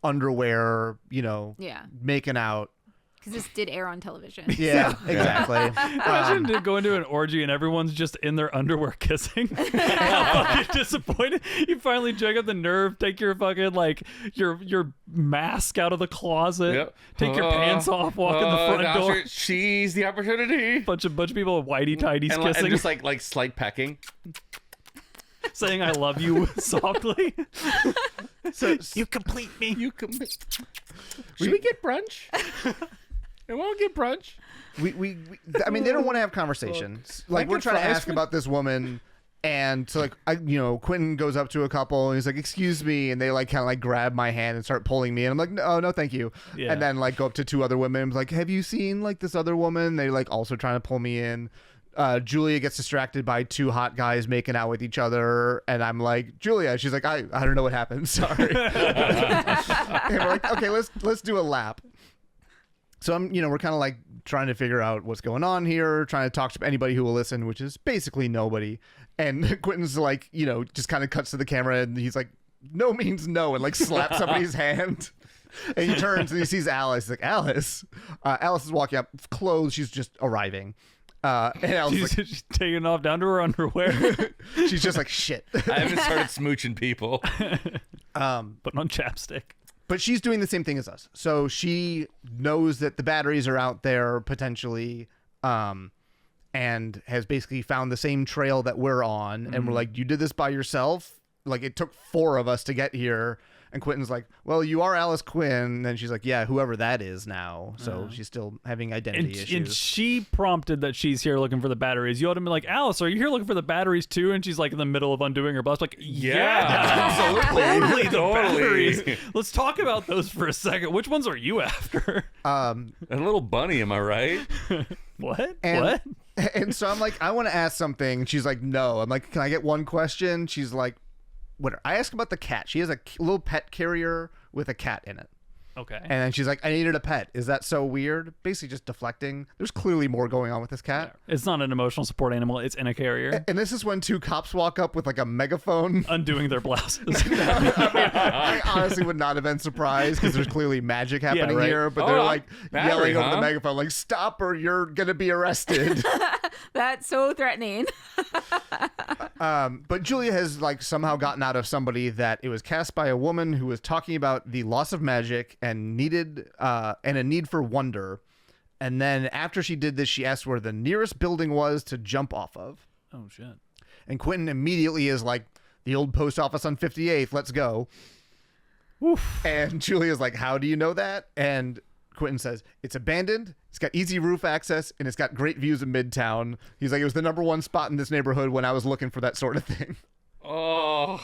underwear, Yeah. making out. Because this did air on television. Yeah, exactly. Imagine to go into an orgy and everyone's just in their underwear kissing. How fucking disappointed. You finally check out the nerve, take your fucking like your mask out of the closet, Yep. take your pants off, walk in the front gosh, door. Seize the opportunity. Bunch of people with whitey tighties And, kissing, and just like slight pecking. saying "I love you" softly. So You complete me. You can. Should we get brunch? I won't get brunch. I mean, they don't want to have conversations. Like, we're get trying to fries ask with- about this woman. And so, like, Quentin goes up to a couple and he's like, "Excuse me," and they like kind of like grab my hand and start pulling me, and I'm like, "No, thank you." Yeah. And then like go up to two other women, and like, "Have you seen like this other woman?" They like also trying to pull me in. Julia gets distracted by two hot guys making out with each other, and I'm like, "Julia," she's like, I don't know what happened. Sorry." And we're like, "Okay, let's do a lap." So we're kind of like trying to figure out what's going on here, trying to talk to anybody who will listen, which is basically nobody. And Quentin's like, just kind of cuts to the camera and he's like, "No means no," and like slaps somebody's hand. And he turns and he sees Alice. He's like, "Alice." Alice is walking up, clothes. She's just arriving. And Alice is She's taking off down to her underwear, like, she's just like, "Shit." I haven't started smooching people. putting on chapstick. But she's doing the same thing as us. So she knows that the batteries are out there potentially, and has basically found the same trail that we're on. And we're like, "You did this by yourself? Like, it took 4 of us to get here." And Quentin's like, "Well, you are Alice Quinn." And she's like, "Yeah, whoever that is now." So she's still having identity And issues. she prompted that she's here looking for the batteries. You ought to be like, "Alice, are you here looking for the batteries too?" And she's like in the middle of undoing her blouse, like, Yeah, totally the Totally. batteries. Let's talk about those for a second. Which ones are you after? A little bunny, am I right? What? And, What? And so I'm like, "I want to ask something." And she's like, "No." I'm like, "Can I get one question?" She's like, "What?" I ask about the cat. She has a little pet carrier with a cat in it. Okay. And then she's like, I needed a pet. Is that so weird? Basically just deflecting. There's clearly more going on with this cat. It's not an emotional support animal. It's in a carrier. And this is when 2 cops walk up with like a megaphone. Undoing their blouses. I honestly would not have been surprised because there's clearly magic happening right. here. But Oh, they're like battery, yelling over huh? the megaphone, like, stop or you're going to be arrested. That's so threatening. But Julia has like somehow gotten out of somebody that it was cast by a woman who was talking about the loss of magic and a need for wonder. And then after she did this, she asked where the nearest building was to jump off of. Oh, shit. And Quentin immediately is like, the old post office on 58th, let's go. Oof. And Julia's like, how do you know that? And Quentin says, it's abandoned, it's got easy roof access, and it's got great views of Midtown. He's like, it was the #1 spot in this neighborhood when I was looking for that sort of thing. Oh.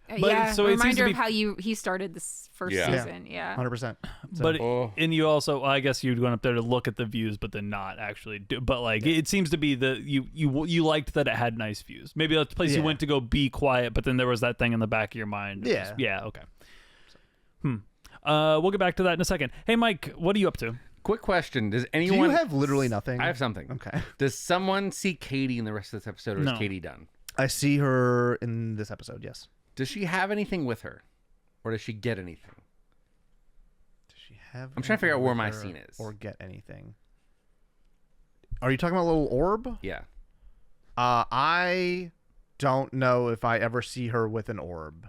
But- Yeah, so it seems to reminder be- of how he started this first Yeah. season. Yeah. 100%. But And you also, I guess you'd gone up there to look at the views, but then not actually do. But like, it seems to be you liked that it had nice views. Maybe that's the place you Yeah. went to go be quiet, but then there was that thing in the back of your mind. Yeah. Yeah. Okay. We'll get back to that in a second. Hey, Mike, what are you up to? Quick question: does Do anyone you have literally nothing? I have something. Okay. Does someone see Katie in the rest of this episode, or No. is Katie done? I see her in this episode, yes. Does she have anything with her, or does she get anything? Does she have I'm trying to figure out anything where with my her scene is. Or get anything. Are you talking about a little orb? Yeah. I don't know if I ever see her with an orb.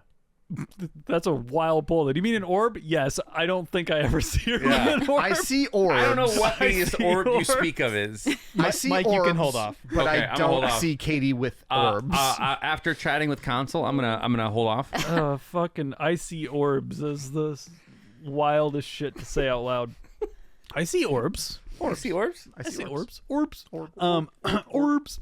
That's a wild pull. Do you mean an orb? Yes. I don't think I ever see her Yeah. with an orb. I see orbs. I don't know what I the see orb you orbs. speak of is. I see Mike, orbs, you can hold off. but Okay, I I'm gonna hold don't off. see Katie with orbs. After chatting with Council, I'm gonna hold off. Fucking icy orbs is the wildest shit to say out loud. I see orbs. You see orbs? I see Orbs. Orb. Orbs.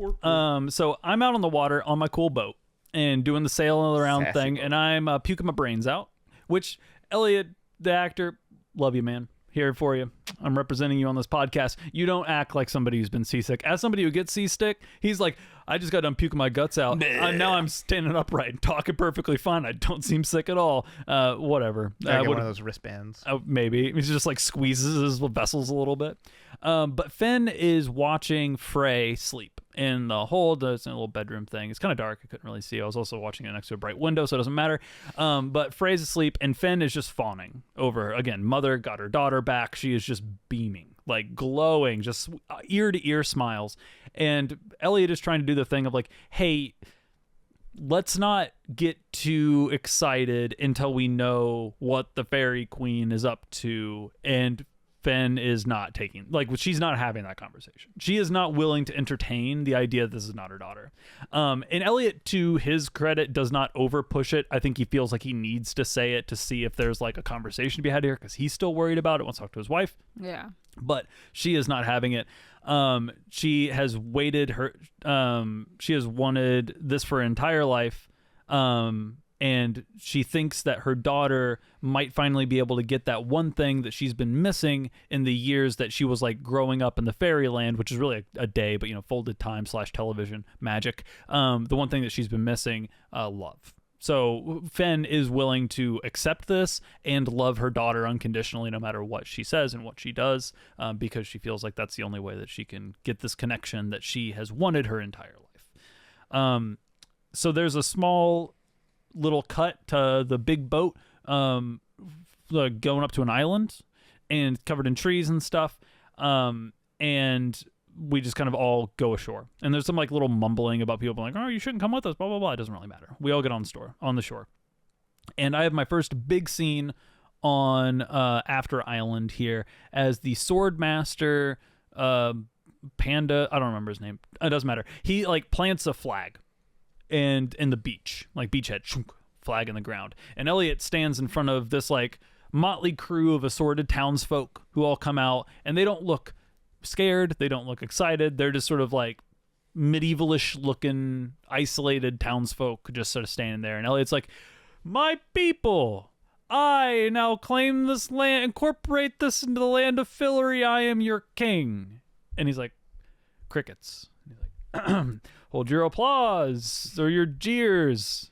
So I'm out on the water on my cool boat and doing the sailing around Sassy thing, boat. and I'm puking my brains out. Which Elliot, the actor, love you, man. Here for you. I'm representing you on this podcast. You don't act like somebody who's been seasick. As somebody who gets seasick, he's like, I just got done puking my guts out. Now I'm standing upright and talking perfectly fine. I don't seem sick at all. Whatever. I get Would- one of those wristbands. maybe he just like squeezes his vessels a little bit. But Finn is watching Frey sleep in the hold. It's in a little bedroom thing. It's kind of dark. I couldn't really see. I was also watching it next to a bright window, so it doesn't matter. But Frey's asleep, and Finn is just fawning over her. Again, mother got her daughter back. She is just beaming, like glowing, just ear to ear smiles. And Elliot is trying to do the thing of like, hey, let's not get too excited until we know what the fairy queen is up to. And Finn is not taking, like, she's not having that conversation. She is not willing to entertain the idea that this is not her daughter. And Elliot, to his credit, does not over push it. I think he feels like he needs to say it to see if there's like a conversation to be had here, because he's still worried about it, wants to talk to his wife. Yeah. But she is not having it. She has waited she has wanted this for her entire life. And she thinks that her daughter might finally be able to get that one thing that she's been missing in the years that she was like growing up in the fairyland, which is really a day, but folded time / television magic. The one thing that she's been missing, love. So Finn is willing to accept this and love her daughter unconditionally, no matter what she says and what she does, because she feels like that's the only way that she can get this connection that she has wanted her entire life. So there's a small little cut to the big boat going up to an island and covered in trees and stuff. And we just kind of all go ashore. And there's some like little mumbling about people being like, oh, you shouldn't come with us, blah, blah, blah. It doesn't really matter. We all get on the shore. And I have my first big scene on After Island here as the sword master Panda. I don't remember his name. It doesn't matter. He like plants a flag and in the beach, like beachhead, flag in the ground. And Elliot stands in front of this like motley crew of assorted townsfolk who all come out, and they don't look scared. They don't look excited. They're just sort of like medievalish looking, isolated townsfolk just sort of standing there. And Elliot's like, my people, I now claim this land, incorporate this into the land of Fillory. I am your king. And he's like, crickets. And he's like, hold your applause or your jeers.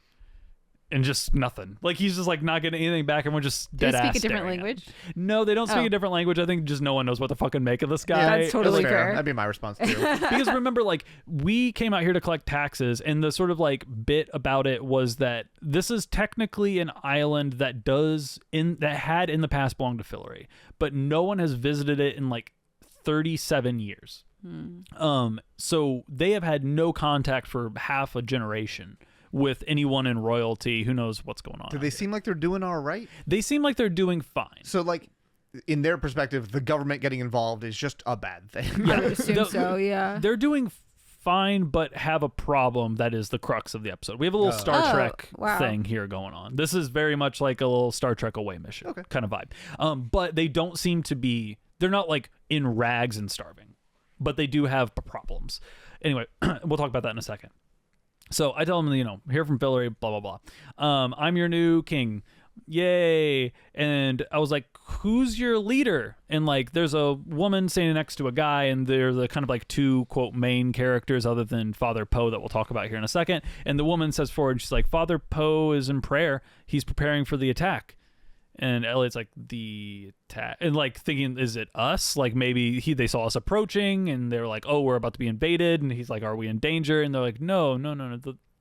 and just nothing. Like he's just like not getting anything back, and we're just Do dead they ass. speak a different staring at language? him. No, they don't speak Oh. a different language. I think just no one knows what to fucking make of this guy. That's totally fair. That'd be my response too. Because remember, like, we came out here to collect taxes, and the sort of like bit about it was that this is technically an island that had in the past belonged to Fillory, but no one has visited it in like 37 years. So they have had no contact for half a generation with anyone in royalty who knows what's going on. Do they seem like they're doing all right? They seem like they're doing fine. So like, in their perspective, the government getting involved is just a bad thing. I would assume so, yeah. They're doing fine, but have a problem that is the crux of the episode. We have a little Star Trek wow. thing here going on. This is very much like a little Star Trek away mission kind of vibe. But they don't seem to be, they're not like in rags and starving, but they do have problems. Anyway, we'll talk about that in a second. So I tell them, here from Fillory, blah, blah, blah. I'm your new king. Yay. And I was like, who's your leader? And like, there's a woman standing next to a guy, and they're the kind of like two, quote, main characters other than Father Poe that we'll talk about here in a second. And the woman says forward, she's like, Father Poe is in prayer. He's preparing for the attack. And Elliot's like, the attack, and like thinking, is it us? Like maybe they saw us approaching, and they're like, oh, we're about to be invaded. And he's like, are we in danger? And they're like, no,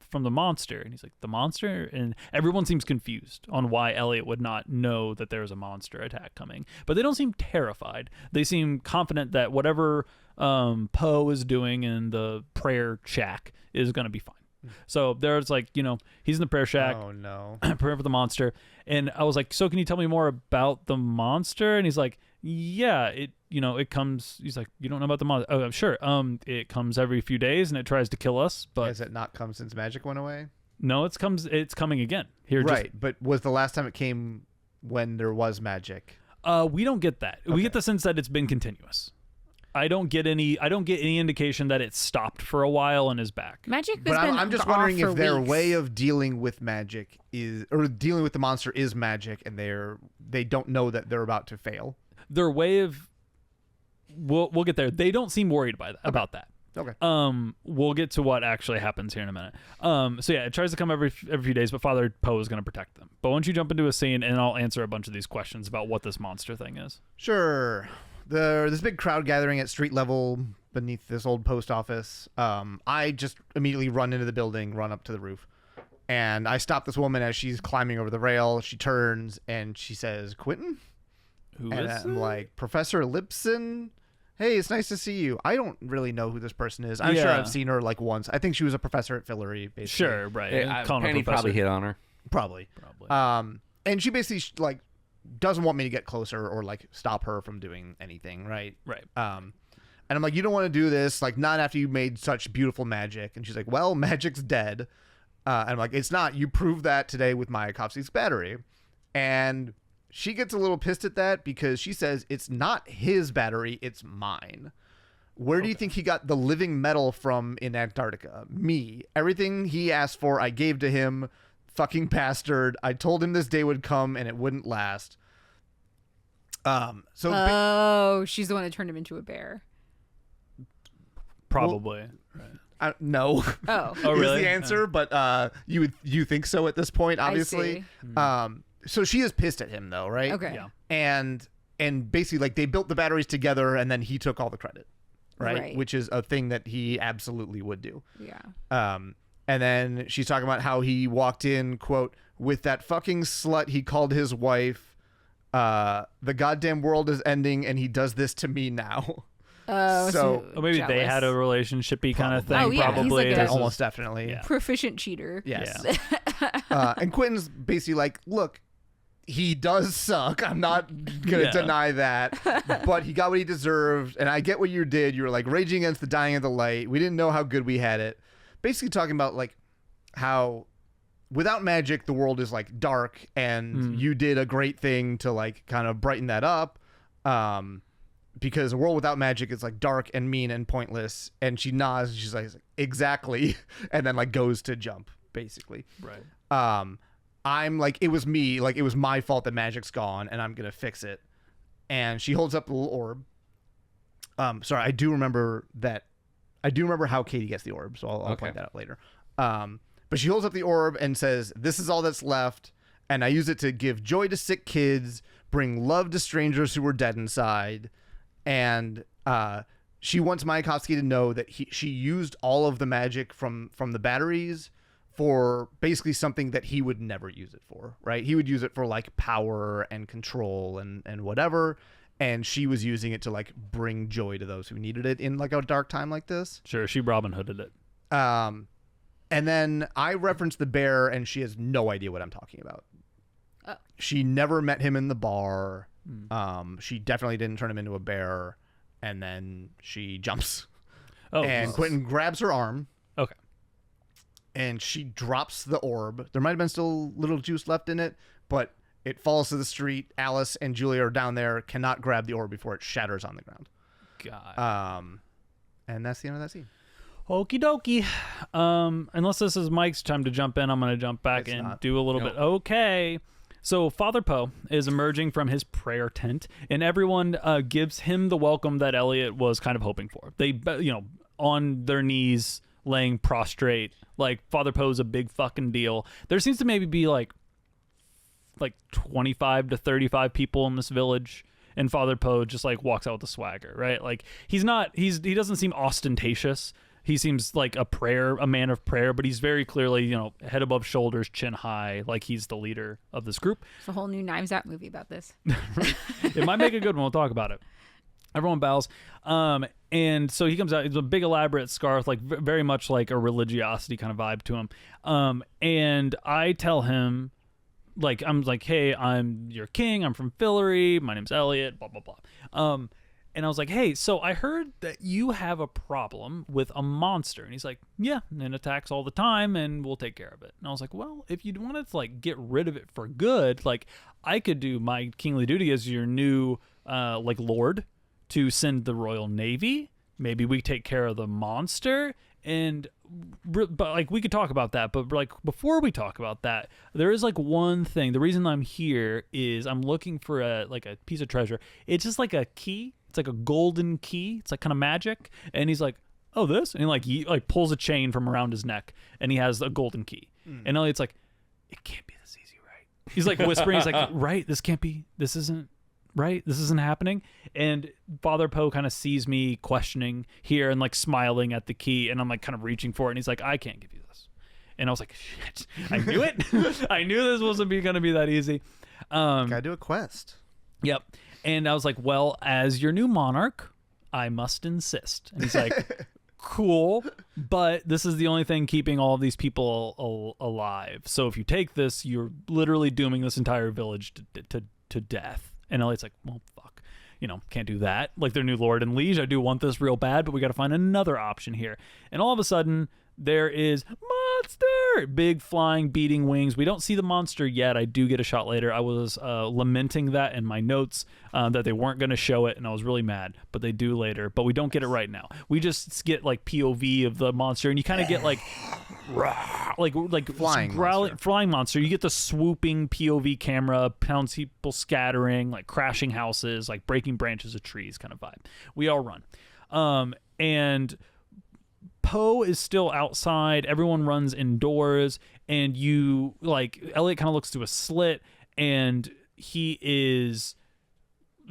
from the monster. And he's like, the monster? And everyone seems confused on why Elliot would not know that there's a monster attack coming. But they don't seem terrified. They seem confident that whatever Poe is doing in the prayer shack is going to be fine. So there's like, he's in the prayer shack. Oh no. Prepare for the monster. And I was like, so can you tell me more about the monster? And he's like, yeah, it comes. He's like, you don't know about the monster? Oh, sure. It comes every few days and it tries to kill us. But Has it not come since magic went away? no, it's coming again here. Right. But was the last time it came when there was magic? We don't get that. We get the sense that it's been continuous. I don't get any indication that it stopped for a while and is back. Magic has But been I'm just off wondering for if their weeks. way of dealing with magic or dealing with the monster is magic, and they don't know that they're about to fail. Their way of we'll get there. They don't seem worried about that. Okay. We'll get to what actually happens here in a minute. So yeah, it tries to come every few days, but Father Poe is going to protect them. But once you jump into a scene, and I'll answer a bunch of these questions about what this monster thing is. Sure. There's this big crowd gathering at street level beneath this old post office. I just immediately run into the building, run up to the roof, and I stop this woman as she's climbing over the rail. She turns and she says, "Quentin?" Who And is I'm it? like, "Professor Lipson? Hey, it's nice to see you." I don't really know who this person is. I'm sure Yeah. I've seen her like once. I think she was a professor at Fillory, basically. Sure, right. Yeah, Calling her Penny professor. probably hit on her. Probably. And she basically like doesn't want me to get closer or like stop her from doing anything, right? Right. And I'm like, you don't want to do this, like not after you made such beautiful magic. And she's like, well, magic's dead. And I'm like, it's not. You proved that today with my Kopsky's battery. And she gets a little pissed at that because she says it's not his battery, it's mine. Where do you think he got the living metal from in Antarctica? Me. Everything he asked for, I gave to him. Fucking bastard. I told him this day would come and it wouldn't last. Oh, she's the one that turned him into a bear. Probably. No. Oh. Oh, really? Is the answer, but you think so at this point, obviously. So she is pissed at him though, right? Okay. Yeah. And basically like they built the batteries together and then he took all the credit, right? Which is a thing that he absolutely would do. Yeah. And then she's talking about how he walked in, quote, with that fucking slut he called his wife. The goddamn world is ending and he does this to me now. Oh, So- Or maybe they had a jealous. relationshipy kind of thing. Oh, yeah, he's Probably. like a- This is- Almost definitely. Yeah. proficient cheater. Yes. Yeah. And Quentin's basically like, look, he does suck. I'm not going to deny that. But he got what he deserved. And I get what you did. You were like raging against the dying of the light. We didn't know how good we had it. Basically talking about like how without magic, the world is like dark. And you did a great thing to like kind of brighten that up. Because a world without magic is like dark and mean and pointless. And she nods and she's like, exactly. And then like goes to jump, basically. Right. I'm like, it was me, like it was my fault that magic's gone and I'm gonna fix it. And she holds up the little orb. Sorry, I do remember how Katie gets the orb, so I'll point that out later. But But she holds up the orb and says, "This is all that's left, and I use it to give joy to sick kids, bring love to strangers who were dead inside." And she wants Mayakovsky to know that she used all of the magic from the batteries for basically something that he would never use it for, right? He would use it for like power and control and whatever. And she was using it to like bring joy to those who needed it in like a dark time like this. Sure, she Robin Hooded it. And then I referenced the bear, and she has no idea what I'm talking about. Oh. She never met him in the bar. She definitely didn't turn him into a bear. And then she jumps. Oh, and Jesus. Quentin grabs her arm. Okay. And she drops the orb. There might have been still little juice left in it, but it falls to the street. Alice and Julia are down there, cannot grab the orb before it shatters on the ground. God. And that's the end of that scene. Okie dokie. Unless this is Mike's time to jump in, I'm going to jump back It's and not. do a little bit. Okay. So Father Poe is emerging from his prayer tent, and everyone gives him the welcome that Elliot was kind of hoping for. They, on their knees, laying prostrate. Like, Father Poe's a big fucking deal. There seems to maybe be like 25 to 35 people in this village, and Father Poe just like walks out with a swagger, right? Like, he doesn't seem ostentatious. He seems like a man of prayer, but he's very clearly, head above shoulders, chin high, like he's the leader of this group. It's a whole new Knives Out movie about this. It might make a good one. We'll talk about it. Everyone bows. And so he comes out. It's a big elaborate scarf, like very much like a religiosity kind of vibe to him. And I tell him, I'm like, hey, I'm your king. I'm from Fillory. My name's Elliot, blah, blah, blah. And I was like, hey, so I heard that you have a problem with a monster. And he's like, yeah, and it attacks all the time, and we'll take care of it. And I was like, well, if you wanted to get rid of it for good, I could do my kingly duty as your new lord to send the Royal Navy. Maybe we take care of the monster. But we could talk about that, but before we talk about that, there is one thing. The reason I'm here is I'm looking for a piece of treasure. It's just like a key. It's like a golden key. It's kind of magic. And he's like, oh, this? And he pulls a chain from around his neck, and he has a golden key. And Elliot's like, it can't be this easy, right? He's whispering. He's like, right, this isn't happening. And Father Poe kind of sees me questioning here and smiling at the key, and I'm kind of reaching for it, and he's like, I can't give you this. And I was like, shit, I knew it. I knew this wasn't going to be that easy. Gotta do a quest. Yep. And I was like, well, as your new monarch, I must insist. And he's like, cool, but this is the only thing keeping all of these people alive. So if you take this, you're literally dooming this entire village to death. And Elliot's like, well, fuck, can't do that. Their new lord and liege, I do want this real bad, but we got to find another option here. And all of a sudden, there is monster, big flying, beating wings. We don't see the monster yet. I do get a shot later. I was lamenting that in my notes that they weren't going to show it, and I was really mad, but they do later. But we don't get it right now. We just get POV of the monster, and you kind of get flying monster. You get the swooping POV camera, townspeople scattering, crashing houses, breaking branches of trees kind of vibe. We all run. And Poe is still outside. Everyone runs indoors, and Elliot kind of looks through a slit, and he is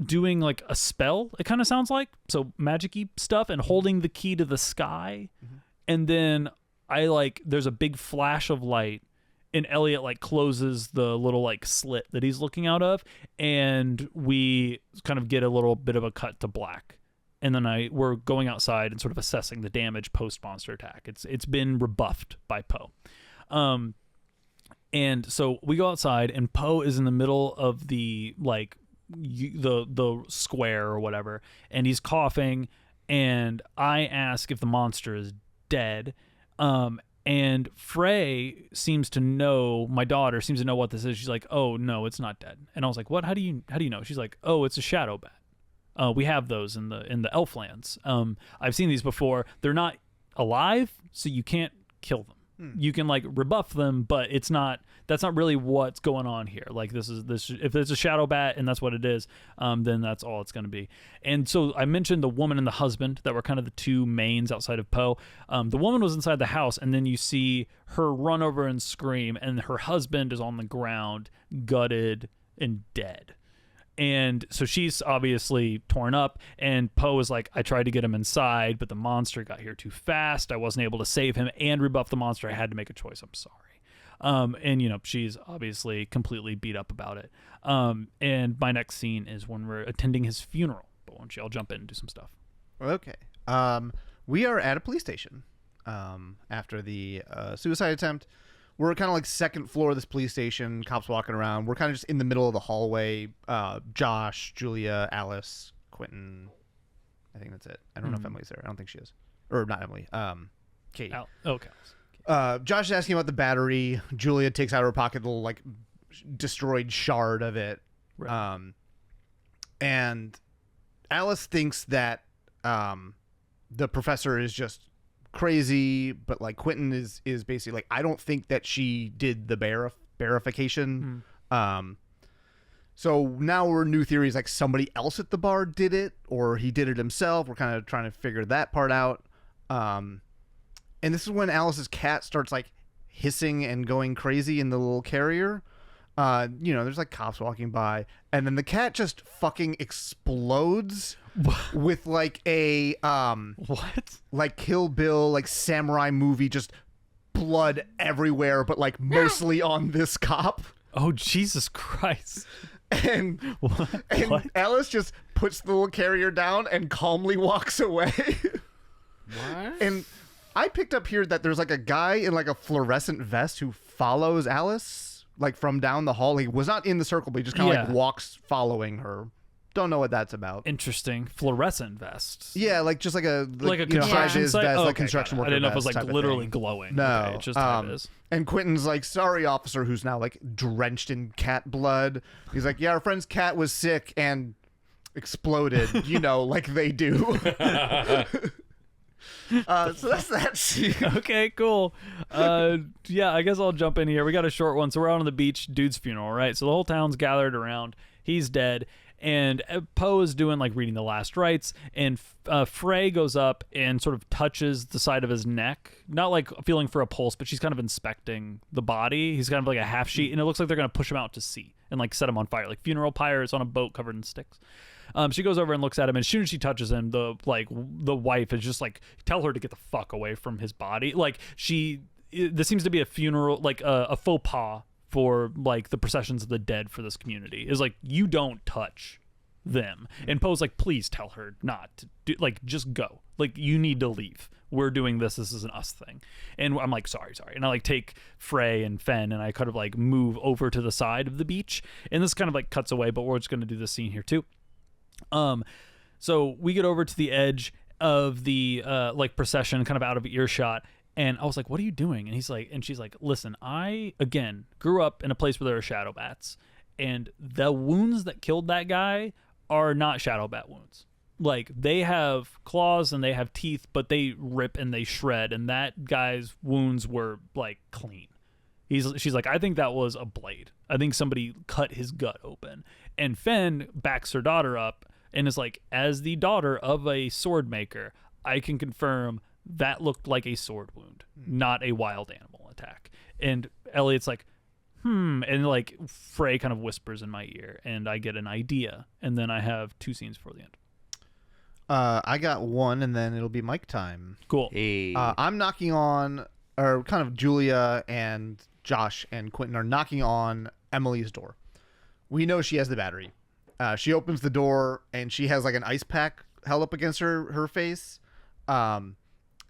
doing a spell. It kind of sounds like so magic-y stuff, and holding the key to the sky. Mm-hmm. And then there's a big flash of light, and Elliot closes the little slit that he's looking out of, and we kind of get a little bit of a cut to black. And then we're going outside and sort of assessing the damage post-monster attack. It's been rebuffed by Poe. And so we go outside, and Poe is in the middle of the the square or whatever, and he's coughing, and I ask if the monster is dead. And Frey seems to know, my daughter seems to know what this is. She's like, oh, no, it's not dead. And I was like, what? How do you know? She's like, oh, it's a shadow bat. We have those in the Elflands. I've seen these before. They're not alive, so you can't kill them. you can like rebuff them, but that's not really what's going on here. Like this if it's a shadow bat and that's what it is, then that's all it's going to be. And so I mentioned the woman and the husband that were kind of the two mains outside of Poe. The woman was inside the house, and then you see her run over and scream, and her husband is on the ground, gutted and dead. And so she's obviously torn up, and Poe is like, I tried to get him inside, but the monster got here too fast. I wasn't able to save him and rebuff the monster. I had to make a choice. I'm sorry. And, you know, she's obviously completely beat up about it. And my next scene is when we're attending his funeral. But why don't you all jump in and do some stuff? Okay. We are at a police station after the suicide attempt. We're kind of like second floor of this police station, cops walking around. We're kind of just in the middle of the hallway. Josh, Julia, Alice, Quentin. I think that's it. I don't know if Emily's there. I don't think she is. Or not Emily. Katie. Okay. Josh is asking about the battery. Julia takes out of her pocket the little like destroyed shard of it. Right. And Alice thinks that the professor is just crazy, but like Quentin is basically like, I don't think that she did the verification. So now we're new theories, like somebody else at the bar did it, or he did it himself. We're kind of trying to figure that part out. And this is when Alice's cat starts like hissing and going crazy in the little carrier. You know, there's like cops walking by, and then the cat just fucking explodes with like a What? like Kill Bill, like samurai movie, just blood everywhere, but like mostly on this cop. Oh, Jesus Christ. And What? Alice just puts the little carrier down and calmly walks away. What? And I picked up here that there's like a guy in like a fluorescent vest who follows Alice like from down the hall. He was not in the circle, but he just kind of like walks following her. Don't know what that's about. Interesting. Fluorescent vest. Yeah, like just like a construction high-vis site? vest, Oh, like okay, construction got it. worker. I didn't know if it was vest like type of literally thing. glowing. No, Okay, it's just how it is. And Quentin's like, sorry, officer, who's now like drenched in cat blood. He's like, yeah, our friend's cat was sick and exploded, you know, like they do. So that's that scene. Okay, cool. Yeah, I guess I'll jump in here. We got a short one. So we're out on the beach, dude's funeral, right? So the whole town's gathered around. He's dead. And Poe is doing like reading the last rites, and Frey goes up and sort of touches the side of his neck, not like feeling for a pulse, but she's kind of inspecting the body. He's kind of like a half sheet, and it looks like they're going to push him out to sea and like set him on fire, like funeral pyres on a boat covered in sticks. She goes over and looks at him, and as soon as she touches him, the wife is just like, tell her to get the fuck away from his body. Like this seems to be a funeral, like a faux pas for like the processions of the dead for this community, is like, you don't touch them. And Poe's like, please tell her not to do, like, just go, like, you need to leave, we're doing this is an us thing. And I'm like, sorry, and I like take Frey and Fen and I kind of like move over to the side of the beach, and this kind of like cuts away, but we're just going to do this scene here too. So we get over to the edge of the like procession, kind of out of earshot. And I was like, what are you doing? And she's like, listen, I, again, grew up in a place where there are shadow bats, and the wounds that killed that guy are not shadow bat wounds. Like, they have claws and they have teeth, but they rip and they shred, and that guy's wounds were like clean. She's like, I think that was a blade. I think somebody cut his gut open. And Fen backs her daughter up and is like, as the daughter of a sword maker, I can confirm that looked like a sword wound, not a wild animal attack. And Elliot's like, and like Frey kind of whispers in my ear, and I get an idea, and then I have two scenes before the end. I got one, and then it'll be mic time. Cool. Hey. I'm knocking on, or kind of Julia and Josh and Quentin are knocking on Emily's door. We know she has the battery. She opens the door, and she has like an ice pack held up against her face.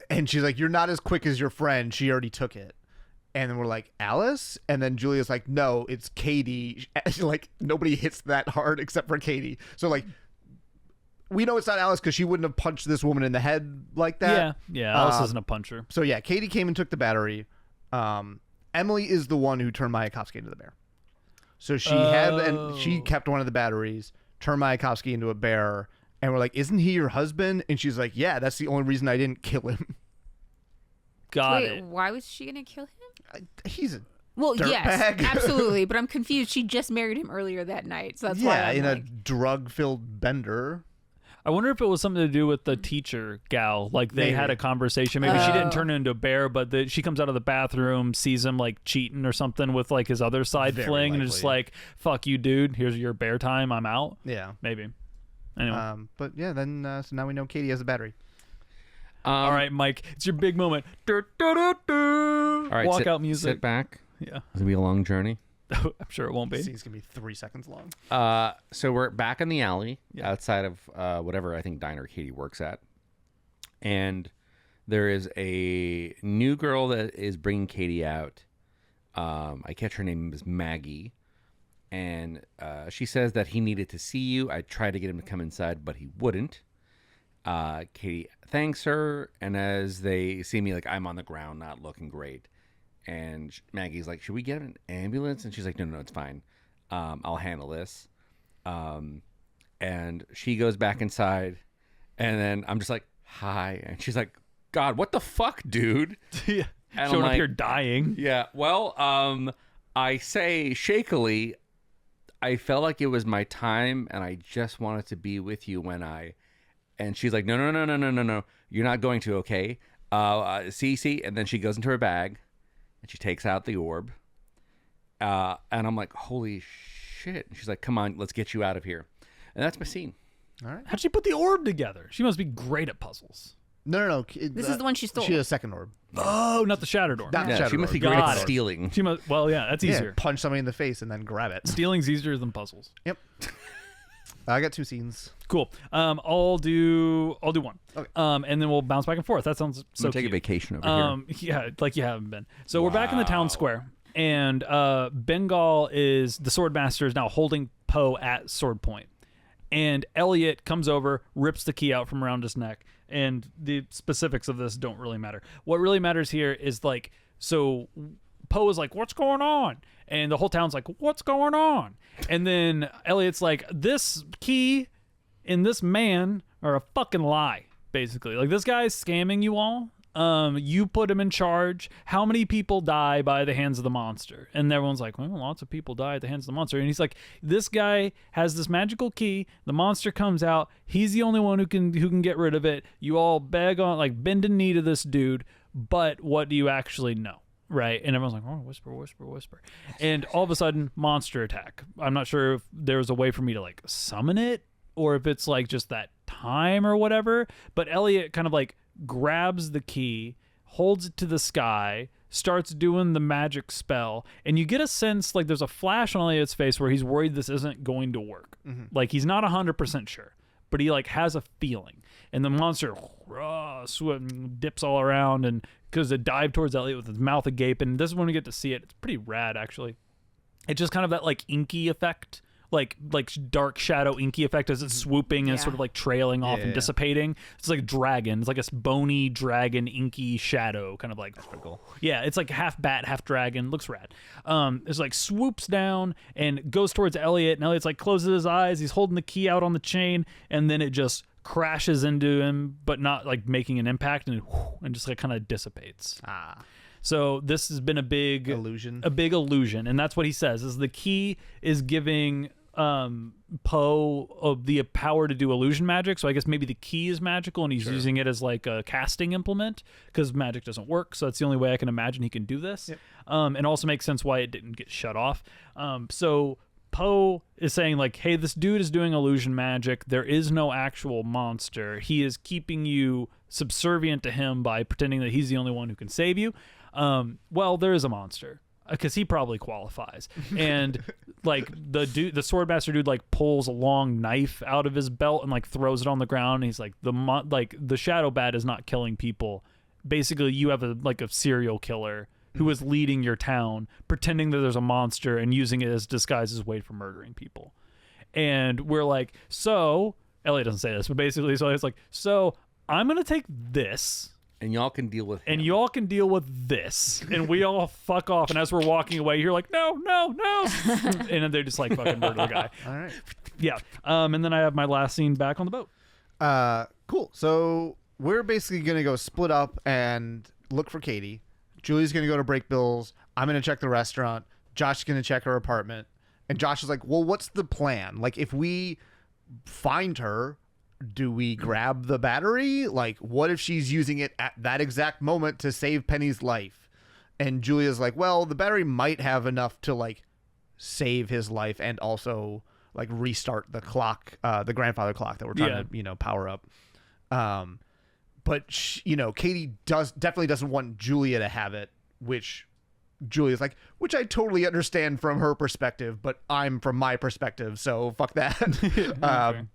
And she's like, you're not as quick as your friend. She already took it. And then we're like, Alice? And then Julia's like, no, it's Katie. Like, nobody hits that hard except for Katie. So, like, we know it's not Alice because she wouldn't have punched this woman in the head like that. Yeah, Alice isn't a puncher. So, yeah, Katie came and took the battery. Emily is the one who turned Mayakovsky into the bear. So she kept one of the batteries, turned Mayakovsky into a bear. And we're like, isn't he your husband? And she's like, yeah, that's the only reason I didn't kill him. Got Wait, it. why was she gonna kill him? He's a Well, yes, dirtbag. absolutely. But I'm confused. She just married him earlier that night, so that's why I'm in like, a drug-filled bender. I wonder if it was something to do with the teacher gal. Like they Maybe. had a conversation. Maybe she didn't turn into a bear, but she comes out of the bathroom, sees him like cheating or something with like his other side Very fling, and just likely. like, "Fuck you, dude. Here's your bear time. I'm out." Yeah. Maybe. Anyway. But yeah, then so now we know Katie has a battery. All right, Mike, it's your big moment. All All right, Walkout music. Sit back. Yeah, It's gonna be a long journey. I'm sure it won't This be. scene's gonna be 3 seconds long. So we're back in the alley outside of whatever I think diner Katie works at, and there is a new girl that is bringing Katie out. I catch her name is Maggie, and she says that he needed to see you. I tried to get him to come inside, but he wouldn't. Katie thanks her, and as they see me, like I'm on the ground, not looking great. And Maggie's like, should we get an ambulance? And she's like, no, it's fine. I'll handle this. And she goes back inside. And then I'm just like, hi. And she's like, God, what the fuck, dude? Yeah, And I'm showing up like, here dying. Yeah, well, I say shakily, I felt like it was my time. And I just wanted to be with you when I... And she's like, no. You're not going to, okay? See. And then she goes into her bag. And she takes out the orb. And I'm like, holy shit. And she's like, come on, let's get you out of here. And that's my scene. All right. How'd she put the orb together? She must be great at puzzles. No. This is the one she stole. She has a second orb. Oh, not the shattered orb. Not Yeah, Shadow she must be Orb. great Got at it. stealing. She must. Well, yeah, that's Yeah, easier. punch somebody in the face and then grab it. Stealing's easier than puzzles. Yep. I got 2 scenes. Cool. I'll do one. Okay. And then we'll bounce back and forth. That sounds I'm so gonna take a cute. vacation over here. Yeah, like you haven't been. So we're back in the town square, and Bengal is the swordmaster is now holding Poe at sword point, and Elliot comes over, rips the key out from around his neck, and the specifics of this don't really matter. What really matters here is like, so Poe is like, what's going on? And the whole town's like, what's going on? And then Elliot's like, this key and this man are a fucking lie, basically. Like, this guy's scamming you all. You put him in charge. How many people die by the hands of the monster? And everyone's like, well, lots of people die at the hands of the monster. And he's like, this guy has this magical key. The monster comes out. He's the only one who can get rid of it. You all bend a knee to this dude. But what do you actually know? Right. And everyone's like, oh, whisper. And all of a sudden, monster attack. I'm not sure if there's a way for me to like summon it or if it's like just that time or whatever. But Elliot kind of like grabs the key, holds it to the sky, starts doing the magic spell. And you get a sense like there's a flash on Elliot's face where he's worried this isn't going to work. Mm-hmm. Like he's not 100% sure, but he like has a feeling. And the monster dips all around and because it dived towards Elliot with his mouth agape, and this is when we get to see it. It's pretty rad, actually. It's just kind of that like inky effect, like dark shadow inky effect as it's swooping and sort of like trailing off and dissipating. It's like a dragon. It's like a bony dragon inky shadow, kind of like. That's pretty cool. Yeah, it's like half bat, half dragon. Looks rad. It's like swoops down and goes towards Elliot, and Elliot's like closes his eyes. He's holding the key out on the chain, and then it just crashes into him, but not like making an impact, and just like kind of dissipates. So this has been a big illusion, and that's what he says is the key is giving Poe the power to do illusion magic. So I guess maybe the key is magical, and he's using it as like a casting implement because magic doesn't work. So that's the only way I can imagine he can do this. Yep. And also makes sense why it didn't get shut off. So Poe is saying like, hey, this dude is doing illusion magic. There is no actual monster. He is keeping you subservient to him by pretending that he's the only one who can save you. Well, there is a monster because he probably qualifies. And like the swordmaster dude like pulls a long knife out of his belt and like throws it on the ground. And he's like, the shadow bat is not killing people. Basically, you have a serial killer who is leading your town, pretending that there's a monster and using it as disguise as way for murdering people. And we're like, so Elliot doesn't say this, but basically, so it's like, so I'm gonna take this, and y'all can deal with him. and y'all can deal with this, and we all fuck off. And as we're walking away, you're like, no, and then they just like fucking murder the guy. All right. Yeah. And then I have my last scene back on the boat. Cool. So we're basically gonna go split up and look for Katie. Julia's going to go to break bills. I'm going to check the restaurant. Josh is going to check her apartment. And Josh is like, well, what's the plan? Like, if we find her, do we grab the battery? Like, what if she's using it at that exact moment to save Penny's life? And Julia's like, well, the battery might have enough to, like, save his life and also, like, restart the clock, the grandfather clock that we're trying to, power up. But, Katie definitely doesn't want Julia to have it, which Julia's like, which I totally understand from her perspective, but I'm from my perspective, so fuck that.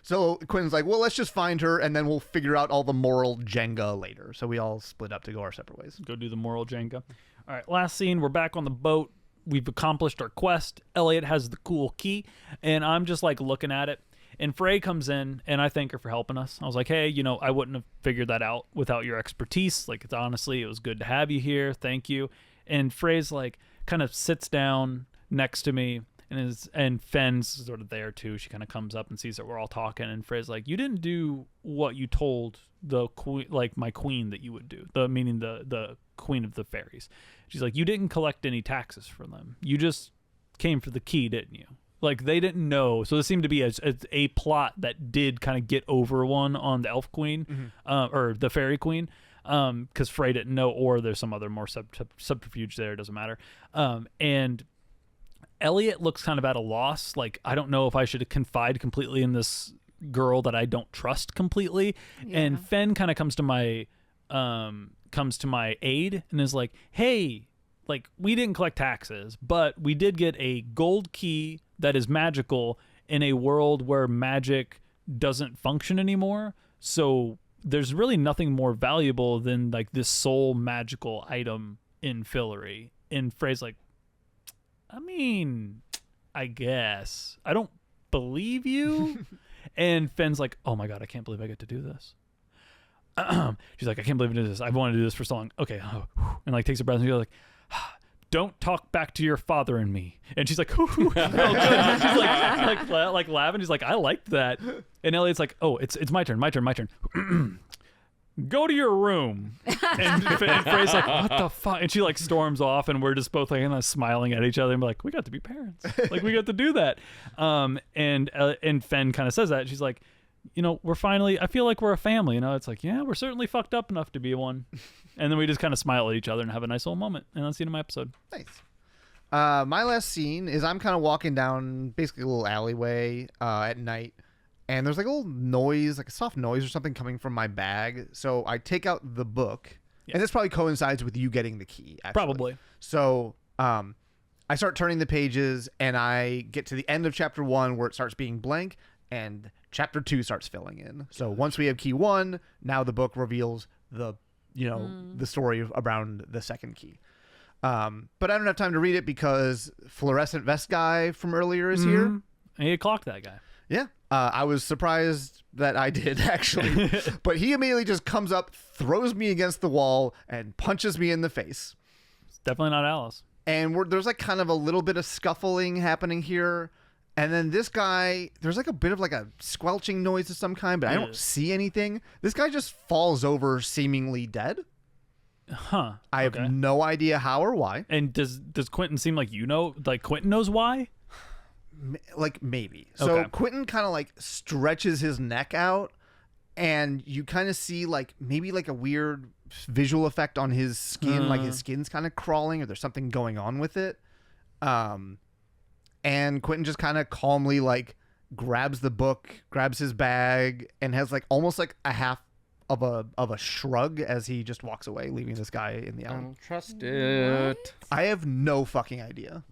So Quentin's like, well, let's just find her, and then we'll figure out all the moral Jenga later. So we all split up to go our separate ways. Go do the moral Jenga. All right, last scene, we're back on the boat. We've accomplished our quest. Elliot has the cool key, and I'm just, like, looking at it. And Frey comes in, and I thank her for helping us. I was like, hey, I wouldn't have figured that out without your expertise. Like, it was good to have you here. Thank you. And Frey's, like, kind of sits down next to me, and Fenn's sort of there, too. She kind of comes up and sees that we're all talking, and Frey's like, you didn't do what you told the queen, like, my queen that you would do, meaning the queen of the fairies. She's like, you didn't collect any taxes from them. You just came for the key, didn't you? Like, they didn't know. So this seemed to be a plot that did kind of get over one on the elf queen, or the fairy queen, because Frey didn't know, or there's some other more subterfuge there. It doesn't matter. And Elliot looks kind of at a loss. Like, I don't know if I should confide completely in this girl that I don't trust completely. Yeah. And Fenn kind of comes to my aid and is like, hey, like, we didn't collect taxes, but we did get a gold key that is magical in a world where magic doesn't function anymore. So there's really nothing more valuable than, like, this sole magical item in Fillory. And Frey's like, I mean, I guess. I don't believe you. And Fenn's like, oh my God, I can't believe I get to do this. She's like, I can't believe I did this. I've wanted to do this for so long. Okay. And, like, takes a breath and goes like, don't talk back to your father and me. And she's like, oh, good. She's like laughing. She's like, I liked that. And Elliot's like, oh, it's my turn. Go to your room. And Frey's like, what the fuck? And she, like, storms off, and we're just both, like, smiling at each other and be like, we got to be parents. Like, we got to do that. And Fenn kind of says that. She's like, we're finally, I feel like we're a family. It's like, yeah, we're certainly fucked up enough to be one. And then we just kind of smile at each other and have a nice little moment. And that's the end of my episode. Nice. My last scene is I'm kind of walking down basically a little alleyway at night. And there's, like, a little noise, like a soft noise or something coming from my bag. So I take out the book. Yeah. And this probably coincides with you getting the key, actually. Probably. So I start turning the pages, and I get to the end of chapter 1 where it starts being blank, and chapter 2 starts filling in. So once we have key 1, now the book reveals the story around the second key. But I don't have time to read it because fluorescent vest guy from earlier is here. And you clocked that guy. Yeah. I was surprised that I did, actually. But he immediately just comes up, throws me against the wall, and punches me in the face. It's definitely not Alice. And there's, like, kind of a little bit of scuffling happening here. And then this guy, there's, like, a bit of, like, a squelching noise of some kind, but I don't see anything. This guy just falls over seemingly dead. Huh. I have no idea how or why. And does Quentin seem like Quentin knows why? Like, maybe. So Quentin kind of, like, stretches his neck out, and you kind of see, like, maybe, like, a weird visual effect on his skin, like his skin's kind of crawling, or there's something going on with it. And Quentin just kind of calmly, like, grabs the book, grabs his bag, and has, like, almost like a half of a shrug as he just walks away, leaving this guy in the alley. I don't trust it. I have no fucking idea.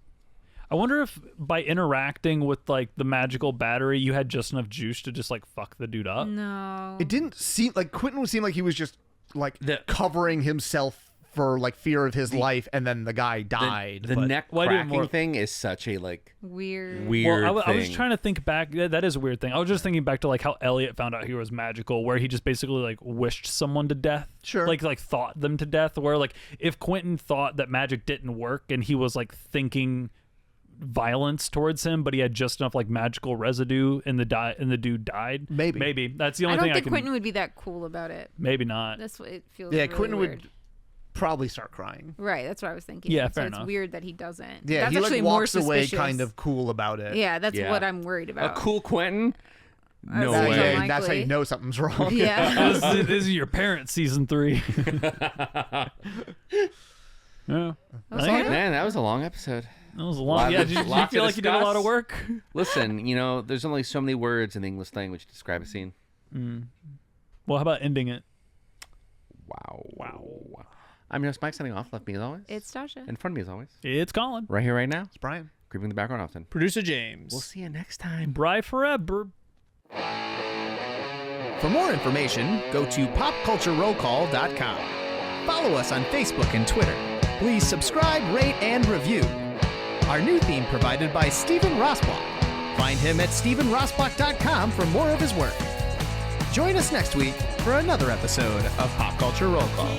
I wonder if by interacting with, like, the magical battery, you had just enough juice to just, like, fuck the dude up. No. It didn't seem like Quentin would seem like he was just, like, covering himself for, like, fear of his life, and then the guy died. The neck cracking thing is such a, like, weird well, I was thing. trying to think back. That is a weird thing. I was just thinking back to, like, how Elliot found out he was magical, where he just basically, like, wished someone to death. Sure. Like thought them to death. Where, like, if Quentin thought that magic didn't work and he was, like, thinking violence towards him, but he had just enough like magical residue, and the dude died. Maybe that's the only I don't thing think Quentin would be that cool about it. Maybe not. That's what it feels. Yeah, really Quentin weird. would probably start crying. Right, that's what I was thinking. Yeah, so fair it's enough. weird that he doesn't. Yeah, that's he actually like more walks away suspicious. kind of cool about it. Yeah, that's Yeah. what I'm worried A about. cool Quentin? No That's way. unlikely. That's how you know something's wrong. Yeah. This is your parents' season 3. Yeah. Okay. Man, that was a long episode. That was a long. Lot Yeah, of- did you lot to feel like you did a lot of discuss. work? Listen, there's only so many words in the English language to describe a scene. Well, how about ending it? Wow. I'm your host, Mike, signing off. Left me as always. It's Tasha. In front of me as always. It's Colin. Right here, right now. It's Brian. Creeping in the background often. Producer James. We'll see you next time. Bry forever. For more information, go to popculturerollcall.com. Follow us on Facebook and Twitter. Please subscribe, rate, and review. Our new theme provided by Stephen Rossblock. Find him at stephenrossblock.com for more of his work. Join us next week for another episode of Pop Culture Roll Call.